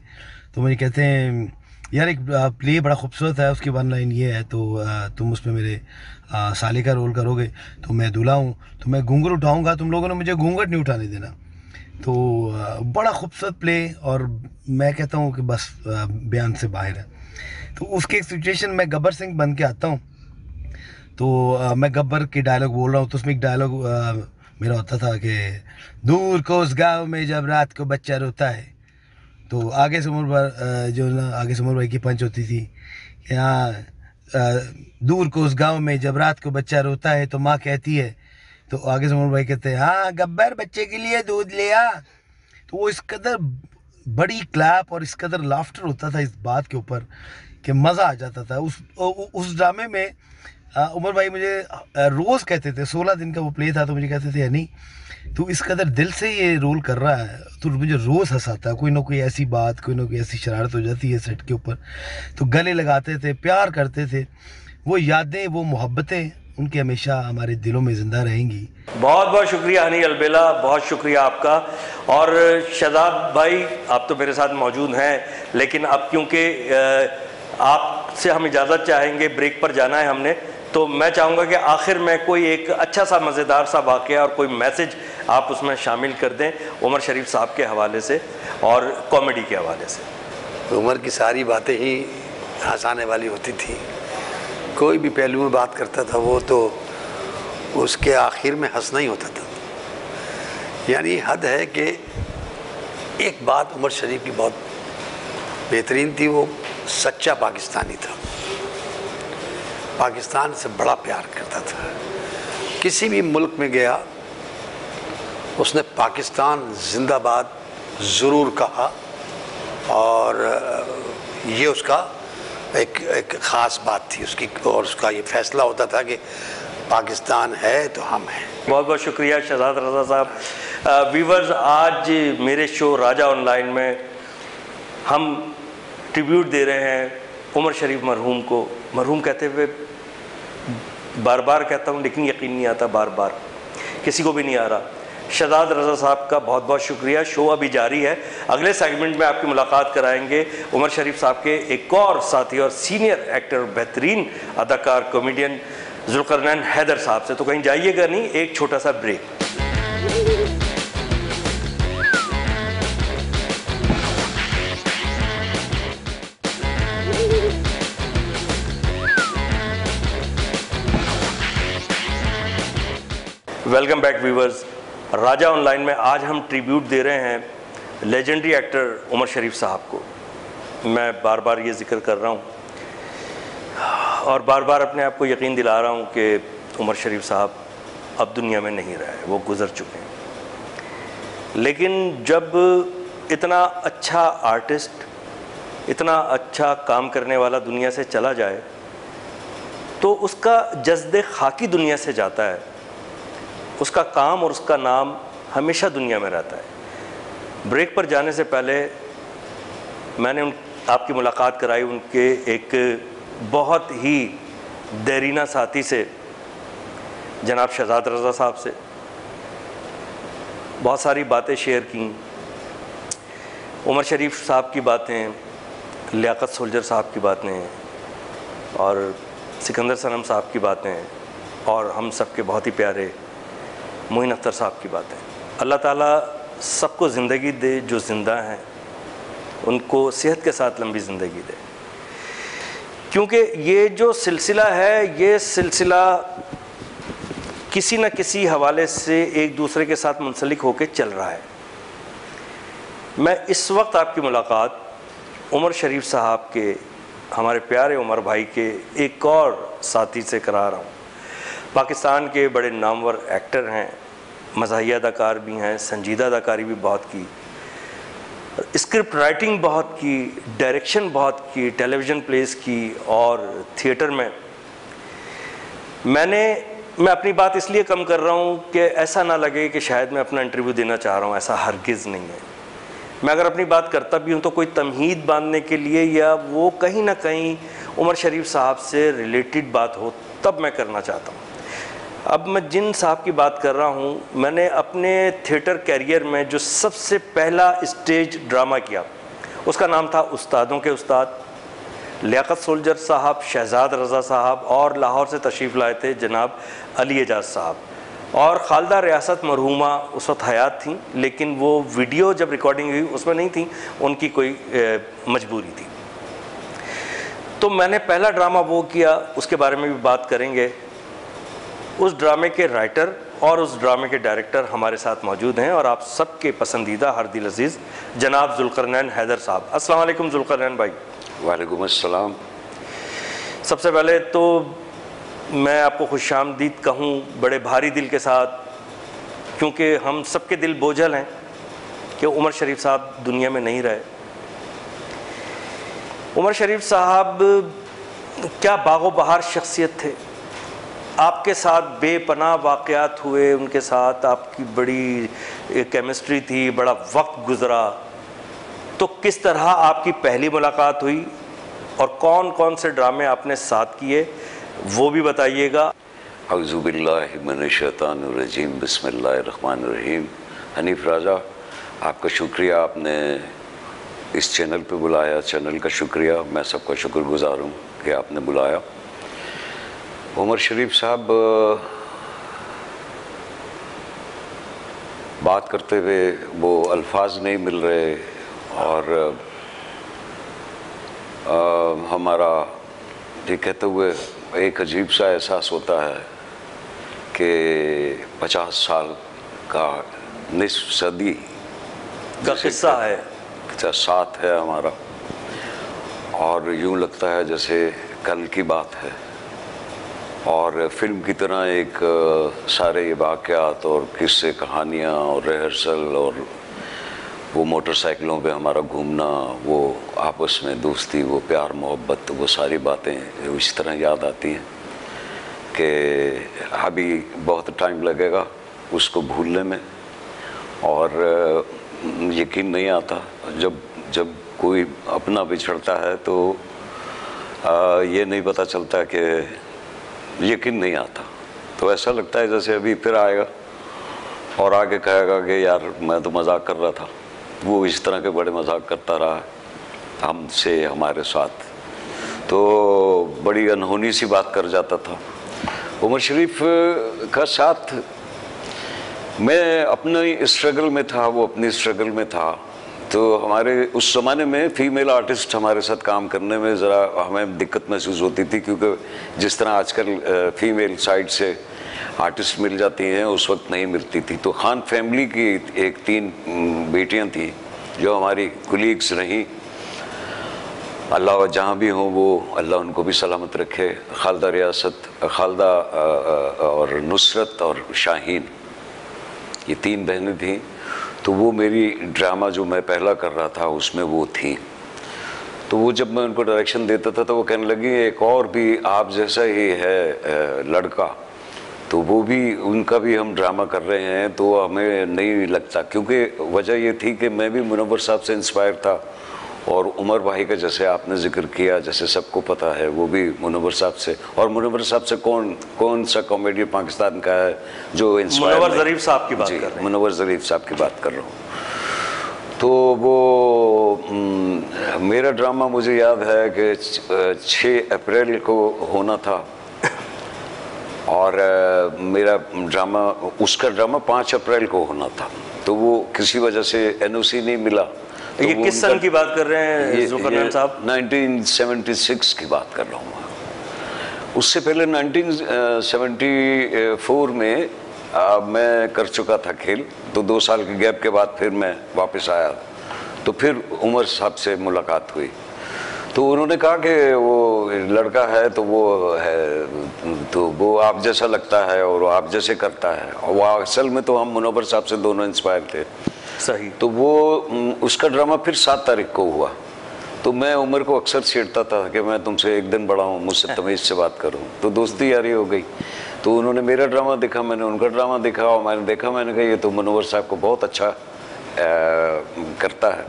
तो मुझे कहते हैं यार एक प्ले बड़ा खूबसूरत है, उसकी वन लाइन ये है, तो तुम उसमें मेरे साले का रोल करोगे। तो मैं दूल्हा हूँ, तो मैं घूंघट उठाऊँगा, तुम लोगों ने मुझे घूंघट नहीं उठाने देना। तो बड़ा खूबसूरत प्ले, और मैं कहता हूँ कि बस बयान से बाहर है। तो उसके एक सिचुएशन में गब्बर सिंह बन के आता हूँ, तो मैं गब्बर के डायलॉग बोल रहा हूँ। तो उसमें एक डायलॉग मेरा होता था कि दूर को उस गाँव में जब रात को बच्चा रोता है। तो आगे से उमर भाई की पंच होती थी, यहाँ दूर को उस गांव में जब रात को बच्चा रोता है तो माँ कहती है। तो आगे से उमर भाई कहते हैं हाँ गब्बर बच्चे के लिए दूध ले आ। तो वो इस कदर बड़ी क्लैप और इस कदर लाफ्टर होता था इस बात के ऊपर कि मज़ा आ जाता था। उस ड्रामे में उमर भाई मुझे रोज़ कहते थे, 16 दिन का वो प्ले था, तो मुझे कहते थे नहीं तू इस कदर दिल से ये रोल कर रहा है, तो मुझे रोज़ हंसाता है। कोई ना कोई ऐसी बात, कोई ना कोई ऐसी शरारत हो जाती है सेट के ऊपर, तो गले लगाते थे, प्यार करते थे। वो यादें, वो मोहब्बतें उनके हमेशा हमारे दिलों में ज़िंदा रहेंगी। बहुत बहुत शुक्रिया हनी अलबेला, बहुत शुक्रिया आपका। और शहजाद भाई आप तो मेरे साथ मौजूद हैं, लेकिन अब क्योंकि आपसे हम इजाज़त चाहेंगे, ब्रेक पर जाना है हमने, तो मैं चाहूँगा कि आखिर में कोई एक अच्छा सा मज़ेदार सा वाक़या और कोई मैसेज आप उसमें शामिल कर दें उमर शरीफ साहब के हवाले से और कॉमेडी के हवाले से। उमर की सारी बातें ही हंसाने वाली होती थी। कोई भी पहलू में बात करता था वो तो उसके आखिर में हंसना ही होता था। यानी हद है कि एक बात उमर शरीफ की बहुत बेहतरीन थी, वो सच्चा पाकिस्तानी था, पाकिस्तान से बड़ा प्यार करता था। किसी भी मुल्क में गया उसने पाकिस्तान जिंदाबाद ज़रूर कहा, और ये उसका एक ख़ास बात थी उसकी, और उसका ये फैसला होता था कि पाकिस्तान है तो हम हैं। बहुत बहुत शुक्रिया शहजाद रज़ा साहब। व्यूवर्स, आज मेरे शो राजा ऑनलाइन में हम ट्रिब्यूट दे रहे हैं उमर शरीफ मरहूम को। मरहूम कहते हुए बार बार कहता हूँ, लेकिन यकीन नहीं आता, बार बार किसी को भी नहीं आ रहा। शहजाद रज़ा साहब का बहुत बहुत शुक्रिया। शो अभी जारी है, अगले सेगमेंट में आपकी मुलाकात कराएंगे उमर शरीफ साहब के एक और साथी और सीनियर एक्टर, बेहतरीन अदाकार, कॉमेडियन जुल्करनैन हैदर साहब से। तो कहीं जाइएगा नहीं, एक छोटा सा break. Welcome back viewers. Raja online में आज हम ट्रिब्यूट दे रहे हैं लेजेंडरी एक्टर उमर शरीफ साहब को। मैं बार बार ये जिक्र कर रहा हूँ और बार बार अपने आप को यकीन दिला रहा हूँ कि उमर शरीफ साहब अब दुनिया में नहीं रहे, वो गुज़र चुके हैं। लेकिन जब इतना अच्छा आर्टिस्ट, इतना अच्छा काम करने वाला दुनिया से चला जाए तो उसका जज्बे खाकी दुनिया से जाता है, उसका काम और उसका नाम हमेशा दुनिया में रहता है। ब्रेक पर जाने से पहले मैंने आपकी मुलाकात कराई उनके एक बहुत ही देरीना साथी से, जनाब शहजाद रज़ा साहब से। बहुत सारी बातें शेयर की, उमर शरीफ साहब की बातें, लियाकत सोल्जर साहब की बातें और सिकंदर सनम साहब की बातें, और हम सब के बहुत ही प्यारे मोइन अख्तर साहब की बातें। अल्लाह ताला सबको ज़िंदगी दे जो ज़िंदा हैं, उनको सेहत के साथ लंबी ज़िंदगी दे, क्योंकि ये जो सिलसिला है, ये सिलसिला किसी न किसी हवाले से एक दूसरे के साथ मुंसलिक होकर चल रहा है। मैं इस वक्त आपकी मुलाकात उमर शरीफ साहब के, हमारे प्यारे उमर भाई के एक और साथी से करा रहा हूँ। पाकिस्तान के बड़े नामवर एक्टर हैं, मज़ाहिया अदाकार भी हैं, संजीदा अदाकारी भी बहुत की, स्क्रिप्ट राइटिंग बहुत की, डायरेक्शन बहुत की, टेलीविज़न प्लेस की और थिएटर में। मैं अपनी बात इसलिए कम कर रहा हूँ कि ऐसा ना लगे कि शायद मैं अपना इंटरव्यू देना चाह रहा हूँ, ऐसा हरगिज़ नहीं है। मैं अगर अपनी बात करता भी हूँ तो कोई तमहीद बांधने के लिए या वो कहीं ना कहीं उमर शरीफ साहब से रिलेटेड बात हो तब मैं करना चाहता हूँ। अब मैं जिन साहब की बात कर रहा हूँ, मैंने अपने थिएटर कैरियर में जो सबसे पहला स्टेज ड्रामा किया उसका नाम था उस्तादों के उस्ताद। लियाकत सोल्जर साहब, शहजाद रज़ा साहब और लाहौर से तशरीफ़ लाए थे जनाब अली एजाज साहब, और खालदा रियासत मरहूमा उस वक्त हयात थी, लेकिन वो वीडियो जब रिकॉर्डिंग हुई उसमें नहीं थी, उनकी कोई मजबूरी थी। तो मैंने पहला ड्रामा वो किया, उसके बारे में भी बात करेंगे। उस ड्रामे के राइटर और उस ड्रामे के डायरेक्टर हमारे साथ मौजूद हैं और आप सबके पसंदीदा हर दिल अजीज़ जनाब जुल्करनैन हैदर साहब। अस्सलाम वालेकुम जुल्करनैन भाई। वालेकुम अस्सलाम। सबसे पहले तो मैं आपको खुशामदीद कहूँ बड़े भारी दिल के साथ, क्योंकि हम सबके दिल बोझल हैं कि उमर शरीफ साहब दुनिया में नहीं रहे। उमर शरीफ साहब क्या बागो बहार शख्सियत थे, आपके साथ बेपनाह वाक़यात हुए, उनके साथ आपकी बड़ी केमिस्ट्री थी, बड़ा वक्त गुज़रा। तो किस तरह आपकी पहली मुलाकात हुई और कौन कौन से ड्रामे आपने साथ किए वो भी बताइएगा। औज़ु बिल्लाहि मिनश शैतानिर रजीम, बिस्मिल्लाहिर रहमानिर रहीम। हनीफ राजा, आपका शुक्रिया, आपने इस चैनल पे बुलाया, चैनल का शुक्रिया, मैं सबका शुक्रगुज़ार हूँ कि आपने बुलाया। उमर शरीफ साहब बात करते हुए वो अल्फाज नहीं मिल रहे और हमारा ये कहते हुए एक अजीब सा एहसास होता है कि 50 साल का निस्फ सदी का किस्सा है, साथ है हमारा, और यूँ लगता है जैसे कल की बात है और फिल्म की तरह एक सारे ये वाक़यात और किस्से, कहानियाँ और रिहर्सल और वो मोटरसाइकिलों पे हमारा घूमना, वो आपस में दोस्ती, वो प्यार मोहब्बत, वो सारी बातें इस तरह याद आती हैं कि अभी बहुत टाइम लगेगा उसको भूलने में, और यकीन नहीं आता जब कोई अपना बिछड़ता है तो ये नहीं पता चलता कि यकीन नहीं आता, तो ऐसा लगता है जैसे अभी फिर आएगा और आगे कहेगा कि यार मैं तो मजाक कर रहा था। वो इस तरह के बड़े मजाक करता रहा हमसे, हमारे साथ, तो बड़ी अनहोनी सी बात कर जाता था। उमर शरीफ का साथ मैं अपने स्ट्रगल में था, वो अपनी स्ट्रगल में था, तो हमारे उस ज़माने में फ़ीमेल आर्टिस्ट हमारे साथ काम करने में ज़रा हमें दिक्कत महसूस होती थी, क्योंकि जिस तरह आजकल फ़ीमेल साइड से आर्टिस्ट मिल जाती हैं उस वक्त नहीं मिलती थी। तो खान फैमिली की एक 3 बेटियां थी जो हमारी कुलीग्स रहीं, अल्लाह जहाँ भी हों वो अल्लाह उनको भी सलामत रखे। खालदा रियासत, खालदा और नुसरत और शाहीन, ये 3 बहनें थीं। तो वो मेरी ड्रामा जो मैं पहला कर रहा था उसमें वो थी। तो वो जब मैं उनको डायरेक्शन देता था तो वो कहने लगी एक और भी आप जैसा ही है लड़का, तो वो भी, उनका भी हम ड्रामा कर रहे हैं, तो हमें नहीं लगता, क्योंकि वजह ये थी कि मैं भी मुनव्वर साहब से इंस्पायर था और उमर भाई का जैसे आपने जिक्र किया, जैसे सबको पता है, वो भी मुनव्वर साहब से, और मुनव्वर साहब से कौन सा कॉमेडियन पाकिस्तान का है जो इंस्पायर, मुनव्वर ज़रीफ साहब की बात कर रहे हैं, मुनव्वर ज़रीफ साहब की बात कर रहा हूँ। तो वो मेरा ड्रामा मुझे याद है कि 6 अप्रैल को होना था और मेरा ड्रामा, उसका ड्रामा 5 अप्रैल को होना था। तो वो किसी वजह से NOC नहीं मिला, ये किस सन की बात कर रहे हैं ज़ुल्करनैन साहब? 1976 की बात कर रहा हूँ मैं। उससे पहले 1974 में मैं कर चुका था खेल, तो 2 साल के गैप के बाद फिर मैं वापस आया, तो फिर उमर साहब से मुलाकात हुई। तो उन्होंने कहा कि वो लड़का है तो वो है, तो वो आप जैसा लगता है और वो आप जैसे करता है। और वो असल में तो हम मुनव्वर साहब से दोनों इंस्पायर थे। सही। तो वो उसका ड्रामा फिर 7 तारीख को हुआ। तो मैं उमर को अक्सर छेड़ता था कि मैं तुमसे एक दिन बड़ा हूँ, मुझसे तमीज़ से बात करूँ। तो दोस्ती यारी हो गई। तो उन्होंने मेरा ड्रामा देखा, मैंने उनका ड्रामा देखा, और मैंने देखा, मैंने कहा ये तो मुनव्वर साहब को बहुत अच्छा करता है।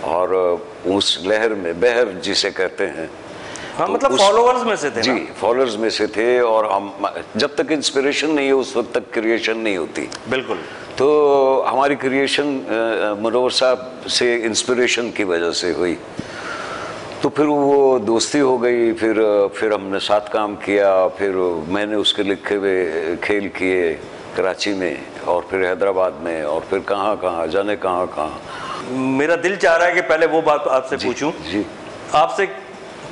और उस लहर में, बहर जिसे कहते हैं, हाँ, तो मतलब फॉलोअर्स में से थे जी, ना? फॉलोअर्स में से थे। और हम जब तक इंस्पिरेशन नहीं है उस वक्त तक क्रिएशन नहीं होती। बिल्कुल। तो हमारी क्रिएशन मुनव्वर साहब से इंस्पिरेशन की वजह से हुई। तो फिर वो दोस्ती हो गई, फिर हमने साथ काम किया। फिर मैंने उसके लिखे हुए खेल किए कराची में, और फिर हैदराबाद में, और फिर कहाँ जाने कहाँ। मेरा दिल चाह रहा है कि पहले वो बात आपसे पूछूं। जी। आपसे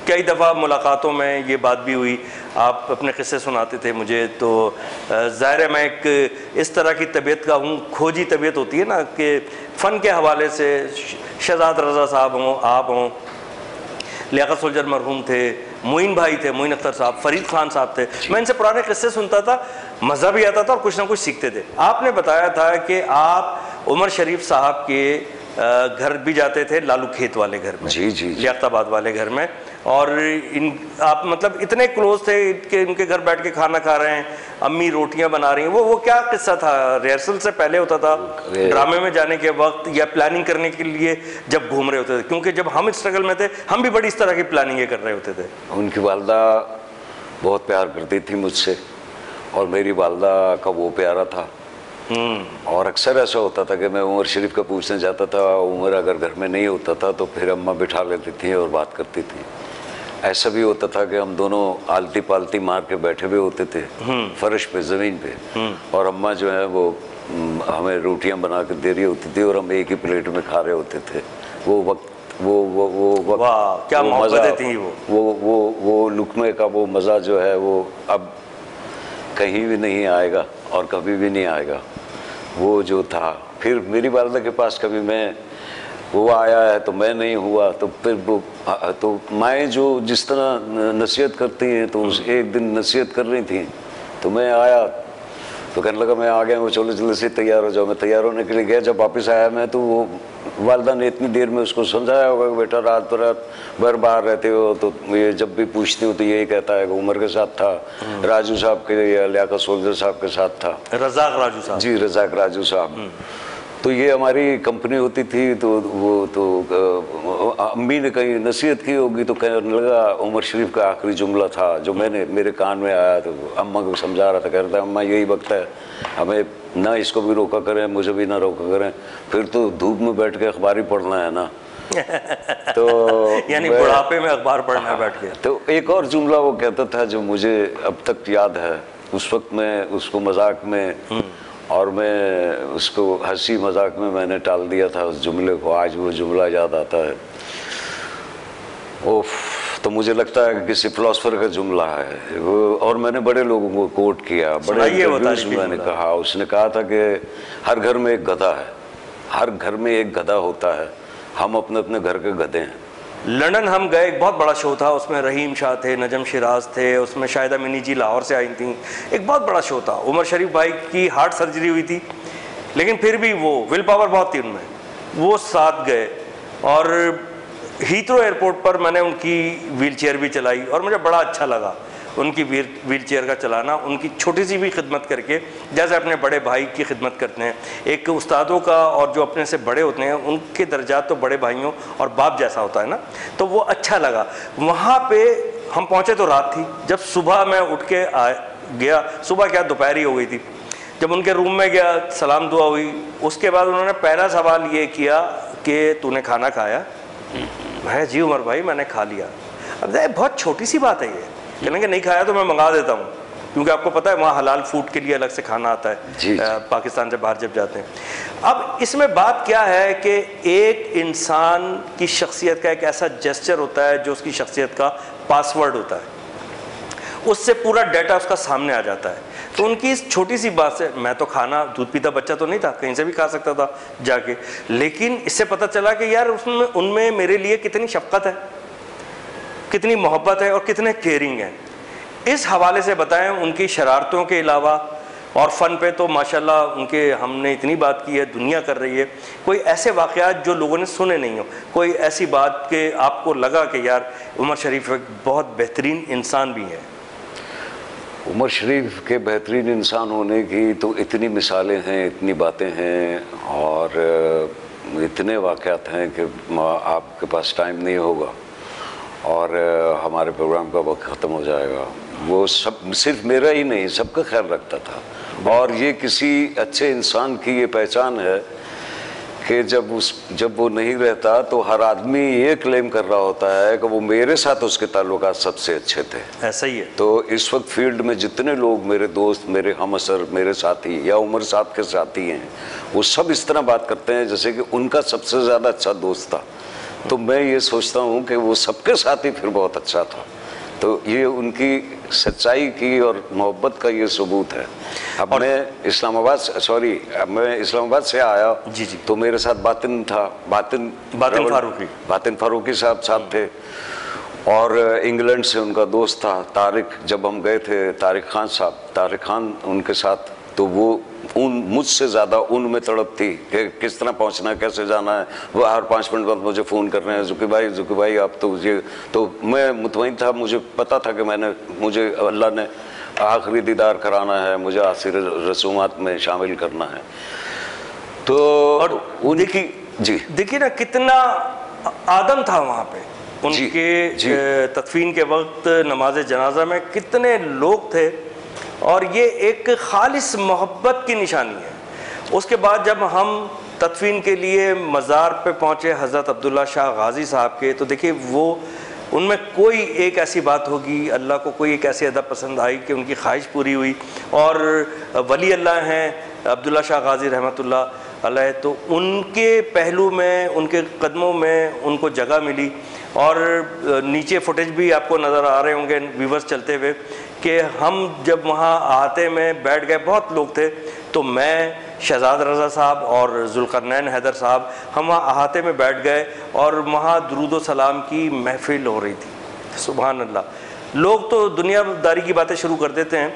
कई दफ़ा मुलाकातों में ये बात भी हुई, आप अपने किस्से सुनाते थे मुझे, तो ज़ाहिर है मैं एक इस तरह की तबीयत का हूँ, खोजी तबीयत होती है ना, कि फ़न के हवाले से शहजाद रज़ा साहब हों, आप हों, लियाकत सुलझर मरहूम थे, मोइन भाई थे, मोइन अख्तर साहब, फरीद खान साहब थे। मैं इनसे पुराने किस्से सुनता था, मज़ा भी आता था और कुछ ना कुछ सीखते थे। आपने बताया था कि आप उमर शरीफ साहब के घर भी जाते थे, लालू खेत वाले घर में, जी, लियाकताबाद वाले घर में, और आप मतलब इतने क्लोज थे कि इनके घर बैठ के खाना खा रहे हैं, अम्मी रोटियां बना रही हैं। वो क्या किस्सा था? रिहर्सल से पहले होता था, ड्रामे में जाने के वक्त, या प्लानिंग करने के लिए जब घूम रहे होते थे? क्योंकि जब हम स्ट्रगल में थे, हम भी बड़ी इस तरह की प्लानिंग कर रहे होते थे। उनकी वालदा बहुत प्यार करती थी मुझसे, और मेरी वालदा का वो प्यारा था। और अक्सर ऐसा होता था कि मैं उमर शरीफ का पूछने जाता था, उमर अगर घर में नहीं होता था तो फिर अम्मा बिठा लेती थी और बात करती थी। ऐसा भी होता था कि हम दोनों आलती पालती मार के बैठे हुए होते थे फर्श पे, ज़मीन पे, और अम्मा जो है वो हमें रोटियां बना के दे रही होती थी, और हम एक ही प्लेट में खा रहे होते थे। वो वक्त वाह, क्या मोहब्बतें थी वो लुकमे का वो मज़ा जो है वो अब कहीं भी नहीं आएगा और कभी भी नहीं आएगा। वो जो था, फिर मेरी वालदा के पास कभी मैं वो आया है तो मैं नहीं हुआ, तो फिर वो तो माएँ जो जिस तरह नसीहत करती हैं, तो उस एक दिन नसीहत कर रही थी, तो मैं आया, तो कहने लगा मैं आ गया हूँ, चलो जल्दी से तैयार हो जाओ। मैं तैयार होने के लिए गया, जब वापस आया मैं, तो वो वालदा ने इतनी देर में उसको समझाया होगा कि बेटा रात भर बाहर रहते हो, तो ये जब भी पूछती हो तो यही कहता है कि उमर के साथ था, राजू साहब के या लियाकत सुलझर साहब के साथ था, रज़ाक राजू साहब। जी, रज़ाक राजू साहब। तो ये हमारी कंपनी होती थी। तो वो तो अम्मी ने कहीं नसीहत की होगी, तो कहने लगा, उमर शरीफ का आखिरी जुमला था जो मेरे कान में आया, तो अम्मा को समझा रहा था, कह रहा था अम्मा यही वक्त है, हमें ना इसको भी रोका करें, मुझे भी ना रोका करें, फिर तो धूप में बैठ के अखबार ही पढ़ना है ना। तो यानी बुढ़ापे में अखबार पढ़ना है बैठ के। तो एक और जुमला वो कहता था जो मुझे अब तक याद है। उस वक्त मैं उसको मजाक में, और मैं उसको हंसी मजाक में मैंने टाल दिया था उस जुमले को। आज वो जुमला याद आता है, ओफ, तो मुझे लगता है कि किसी फिलोसफर का जुमला है वो। और मैंने बड़े लोगों को कोट किया, बड़े इंटरव्यूज में मैंने कहा। उसने कहा था कि हर घर में एक गधा है, हर घर में एक गधा होता है, हम अपने अपने घर के गधे हैं। लंदन हम गए, एक बहुत बड़ा शो था, उसमें रहीम शाह थे, नजम शिराज थे, उसमें शाहिदा मिनी जी लाहौर से आई थी। एक बहुत बड़ा शो था। उमर शरीफ भाई की हार्ट सर्जरी हुई थी, लेकिन फिर भी वो विल पावर बहुत थी उनमें, वो साथ गए। और हीथ्रो एयरपोर्ट पर मैंने उनकी व्हील चेयर भी चलाई, और मुझे बड़ा अच्छा लगा उनकी व्हील चेयर का चलाना, उनकी छोटी सी भी खिदमत करके, जैसे अपने बड़े भाई की खिदमत करते हैं। एक उस्तादों का और जो अपने से बड़े होते हैं उनके दर्जात तो बड़े भाइयों और बाप जैसा होता है ना, तो वो अच्छा लगा। वहाँ पे हम पहुँचे तो रात थी। जब सुबह मैं उठ के गया, सुबह क्या दोपहर ही हो गई थी, जब उनके रूम में गया, सलाम दुआ हुई, उसके बाद उन्होंने पहला सवाल ये किया कि तूने खाना खाया? मैं जी उमर भाई मैंने खा लिया। अब बहुत छोटी सी बात है ये, कहेंगे नहीं खाया तो मैं मंगा देता हूँ। क्योंकि आपको पता है वहाँ हलाल फूड के लिए अलग से खाना आता है पाकिस्तान से बाहर जब जाते हैं। अब इसमें बात क्या है कि एक इंसान की शख्सियत का एक ऐसा जेस्चर होता है जो उसकी शख्सियत का पासवर्ड होता है, उससे पूरा डाटा उसका सामने आ जाता है। तो उनकी इस छोटी सी बात से, मैं तो खाना दूध पीता बच्चा तो नहीं था, कहीं से भी खा सकता था जाके, लेकिन इससे पता चला कि यार उसमें उनमें मेरे लिए कितनी शफ़क़त है, कितनी मोहब्बत है और कितने केयरिंग हैं। इस हवाले से बताएं उनकी शरारतों के अलावा, और फ़न पे तो माशाल्लाह उनके हमने इतनी बात की है, दुनिया कर रही है। कोई ऐसे वाक़यात जो लोगों ने सुने नहीं हो, कोई ऐसी बात कि आपको लगा कि यार उमर शरीफ एक बहुत बेहतरीन इंसान भी है। उमर शरीफ के बेहतरीन इंसान होने की तो इतनी मिसालें हैं, इतनी बातें हैं और इतने वाक़यात हैं कि आपके पास टाइम नहीं होगा और हमारे प्रोग्राम का वक्त ख़त्म हो जाएगा। वो सब सिर्फ मेरा ही नहीं, सबका ख्याल रखता था और ये किसी अच्छे इंसान की ये पहचान है कि जब वो नहीं रहता तो हर आदमी ये क्लेम कर रहा होता है कि वो मेरे साथ उसके ताल्लुकात सबसे अच्छे थे। ऐसा ही है। तो इस वक्त फील्ड में जितने लोग मेरे दोस्त, मेरे हमअसर, मेरे साथी या उमर साहब के साथी हैं, वो सब इस तरह बात करते हैं जैसे कि उनका सबसे ज़्यादा अच्छा दोस्त था। तो मैं ये सोचता हूँ कि वो सबके साथ ही फिर बहुत अच्छा था। तो ये उनकी सच्चाई की और मोहब्बत का ये सबूत है। अब मैं इस्लामाबाद से आया जी जी। तो मेरे साथ बातिन फारूकी साहब थे और इंग्लैंड से उनका दोस्त था तारिक। जब हम गए थे तारिक खान उनके साथ, तो वो मुझसे ज़्यादा उनमें तड़प थी कि किस तरह पहुंचना है, कैसे जाना है। वो हर 5 मिनट बाद मुझे फ़ोन कर रहे हैं, जुकी भाई आप तो ये, तो मैं मुतमईन था, मुझे पता था कि मुझे अल्लाह ने आखिरी दीदार कराना है, मुझे आखिरी रसूमात में शामिल करना है। तो और उनकी जी देखिए ना कितना आदम था वहाँ पे उनके तदफीन के वक्त, नमाज जनाजा में कितने लोग थे और ये एक खालिस मोहब्बत की निशानी है। उसके बाद जब हम तदफीन के लिए मज़ार पे पहुँचे हज़रत अब्दुल्ला शाह गाज़ी साहब के, तो देखिए वो उनमें कोई एक ऐसी बात होगी, अल्लाह को कोई एक ऐसी अदब पसंद आई कि उनकी ख्वाहिश पूरी हुई। और वली अल्लाह हैं अब्दुल्ला शाह गाज़ी रहमतुल्लाह अलैह, तो उनके पहलू में, उनके कदमों में उनको जगह मिली। और नीचे फुटेज भी आपको नज़र आ रहे होंगे व्यूवर्स चलते हुए कि हम जब वहाँ अहाते में बैठ गए, बहुत लोग थे, तो मैं, शहजाद रज़ा साहब और ज़ुल्क़रनैन हैदर साहब, हम वहाँ अहाते में बैठ गए और वहाँ दुरूद व सलाम की महफ़िल हो रही थी। सुभान अल्लाह। लोग तो दुनियादारी की बातें शुरू कर देते हैं,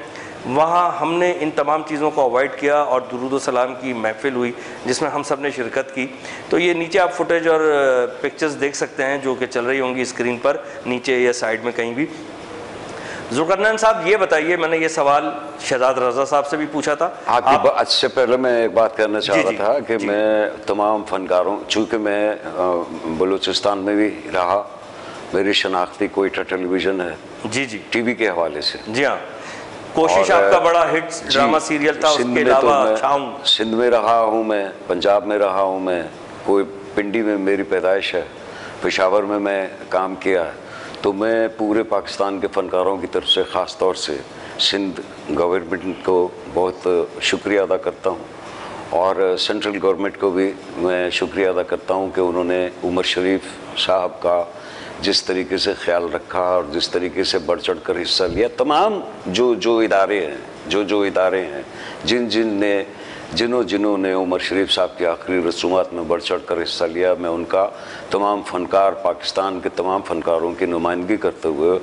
वहाँ हमने इन तमाम चीज़ों को अवॉइड किया और दुरूद व सलाम की महफ़िल हुई जिसमें हम सब ने शिरकत की। तो ये नीचे आप फुटेज और पिक्चर्स देख सकते हैं जो कि चल रही होंगी स्क्रीन पर, नीचे या साइड में कहीं भी। ज़ुल्क़रनैन साहब ये बताइए, मैंने ये सवाल शहजाद रज़ा साहब से भी पूछा था। इससे पहले मैं एक बात कहना चाह रहा था कि मैं तमाम फ़नकारों, चूँकि मैं बलूचिस्तान में भी रहा, मेरी शनाख्ती कोयटा टेलीविज़न है जी जी टीवी के हवाले से। जी हाँ, कोशिश आपका बड़ा हिट ड्रामा सीरियल था, उसके अलावा छाऊं। सिंध में रहा हूँ मैं, पंजाब में रहा हूँ मैं, कोई पिंडी में मेरी पैदाइश है, पेशावर में मैं काम किया है। तो मैं पूरे पाकिस्तान के फ़नकारों की तरफ से ख़ास तौर से सिंध गवर्नमेंट को बहुत शुक्रिया अदा करता हूँ और सेंट्रल गवर्नमेंट को भी मैं शुक्रिया अदा करता हूँ कि उन्होंने उमर शरीफ साहब का जिस तरीके से ख्याल रखा और जिस तरीके से बढ़ चढ़ कर हिस्सा लिया। तमाम जो इदारे हैं, जिन्होंने उमर शरीफ साहब की आखिरी रसूमात में बढ़ चढ़ कर हिस्सा लिया, मैं उनका तमाम फ़नकार, पाकिस्तान के तमाम फ़नकारों की नुमाइंदगी करते हुए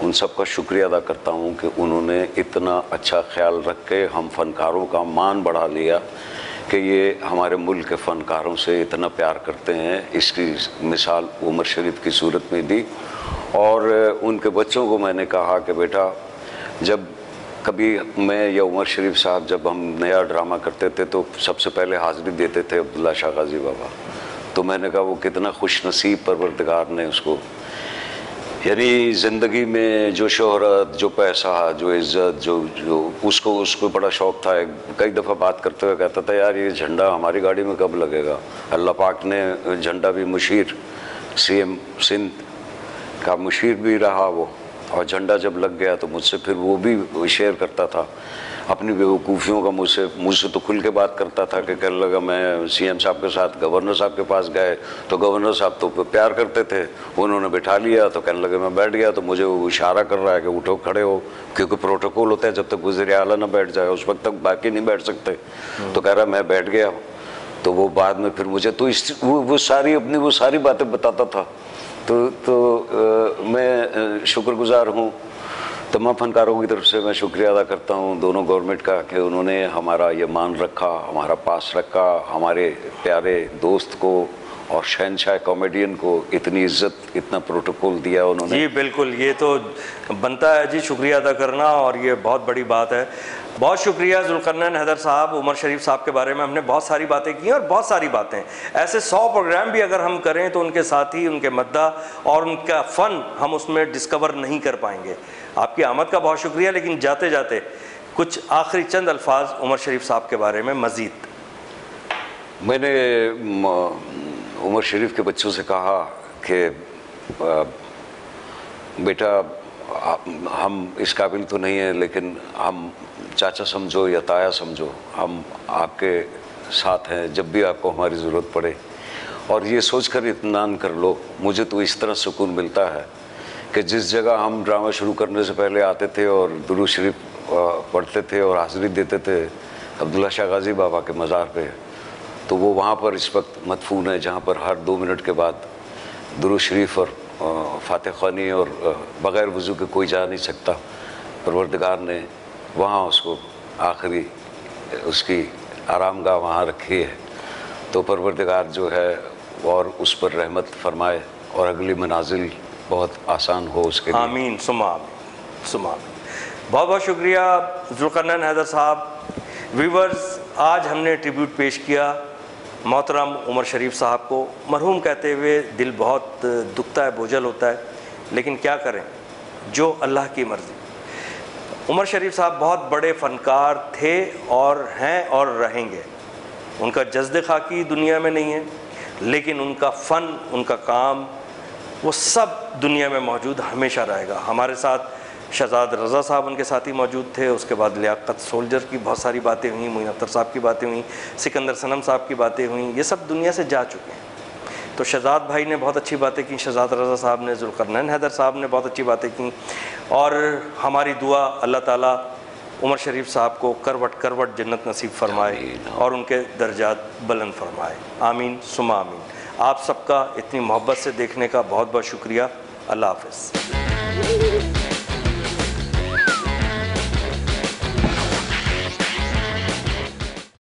उन सब का शुक्रिया अदा करता हूँ कि उन्होंने इतना अच्छा ख्याल रख के हम फ़नकारों का मान बढ़ा लिया कि ये हमारे मुल्क के फ़नकारों से इतना प्यार करते हैं। इसकी मिसाल उमर शरीफ की सूरत में दी। और उनके बच्चों को मैंने कहा कि बेटा, जब कभी मैं या उमर शरीफ साहब जब हम नया ड्रामा करते थे तो सबसे पहले हाज़िरी देते थे अब्दुल्ला शाह गाज़ी बाबा। तो मैंने कहा वो कितना खुश नसीब परवरदिगार ने उसको, यानी ज़िंदगी में जो शोहरत, जो पैसा, जो इज़्ज़त, जो उसको बड़ा शौक़ था। कई दफ़ा बात करते हुए कहता था, यार ये झंडा हमारी गाड़ी में कब लगेगा। अल्लाह पाक ने झंडा भी मुशीर, CM सिंध का मुशीर भी रहा वो, और झंडा जब लग गया तो मुझसे फिर वो भी शेयर करता था अपनी बेवकूफ़ियों का, मुझसे तो खुल के बात करता था कि कहने लगा मैं सीएम साहब के साथ गवर्नर साहब के पास गए तो गवर्नर साहब तो प्यार करते थे, उन्होंने बिठा लिया तो कहने लगे मैं बैठ गया तो मुझे वो इशारा कर रहा है कि उठो खड़े हो, क्योंकि प्रोटोकॉल होता है जब तक वज़ीर आला ना बैठ जाए उस वक्त तक बाकी नहीं बैठ सकते। तो कह रहा मैं बैठ गया। तो वो बाद में फिर मुझे तो वो सारी बातें बताता था। तो मैं शुक्रगुजार हूँ तमाम फनकारों की तरफ से, मैं शुक्रिया अदा करता हूँ दोनों गवर्नमेंट का कि उन्होंने हमारा ये मान रखा, हमारा पास रखा, हमारे प्यारे दोस्त को और शहनशाह कॉमेडियन को इतनी इज्जत, इतना प्रोटोकॉल दिया उन्होंने। जी बिल्कुल, ये तो बनता है जी शुक्रिया अदा करना, और ये बहुत बड़ी बात है। बहुत शुक्रिया जुल्करनैन हैदर साहब, उमर शरीफ साहब के बारे में हमने बहुत सारी बातें की और बहुत सारी बातें, ऐसे 100 प्रोग्राम भी अगर हम करें तो उनके साथी, उनके मद्दा और उनका फ़न हम उसमें डिस्कवर नहीं कर पाएंगे। आपकी आमद का बहुत शुक्रिया, लेकिन जाते जाते कुछ आखिरी चंद अल्फाज उमर शरीफ साहब के बारे में मज़ीद। मैंने उमर शरीफ के बच्चों से कहा कि बेटा हम इस काबिल तो नहीं है, लेकिन हम चाचा समझो या ताया समझो, हम आपके साथ हैं जब भी आपको हमारी ज़रूरत पड़े, और ये सोचकर इत्मीनान कर लो। मुझे तो इस तरह सुकून मिलता है कि जिस जगह हम ड्रामा शुरू करने से पहले आते थे और दुरूद शरीफ पढ़ते थे और हाज़िरी देते थे अब्दुल्ला शाह गाज़ी बाबा के मज़ार पे, तो वो वहाँ पर इस वक्त मदफून है जहाँ पर हर 2 मिनट के बाद दुरूद शरीफ और फातिह ख़्वानी और बग़ैर वज़ू के कोई जा नहीं सकता। परवरदिगार ने वहाँ उसको आखिरी उसकी आरामगाह वहाँ रखी है, तो परवरदिगार जो है और उस पर रहमत फरमाए और अगली मनाजिल बहुत आसान हो उसके लिए। आमीन सुमा आमीन सुमा आमीन। बहुत बहुत शुक्रिया जुल्करनैन हैदर साहब। व्यूवर्स, आज हमने ट्रिब्यूट पेश किया मोहतरम उमर शरीफ साहब को। मरहूम कहते हुए दिल बहुत दुखता है, बोझल होता है, लेकिन क्या करें, जो अल्लाह की मर्ज़ी। उमर शरीफ साहब बहुत बड़े फ़नकार थे और हैं और रहेंगे। उनका जज्द खाकी दुनिया में नहीं है, लेकिन उनका फ़न, उनका काम, वो सब दुनिया में मौजूद हमेशा रहेगा। हमारे साथ शहजाद रज़ा साहब उनके साथी मौजूद थे, उसके बाद लियाकत सोल्जर की बहुत सारी बातें हुई, मोइन अख्तर साहब की बातें हुई, सिकंदर सनम साहब की बातें हुई, ये सब दुनिया से जा चुके हैं। तो शहजाद भाई ने बहुत अच्छी बातें की, शहजाद रज़ा साहब ने, जुल्करनैन हैदर साहब ने बहुत अच्छी बातें की, और हमारी दुआ अल्लाह ताला उमर शरीफ साहब को करवट करवट जन्नत नसीब फरमाए और उनके दर्जात बुलंद फरमाए। आमीन सुमा आमीन। आप सबका इतनी मोहब्बत से देखने का बहुत बहुत शुक्रिया। अल्लाह हाफ़िज़।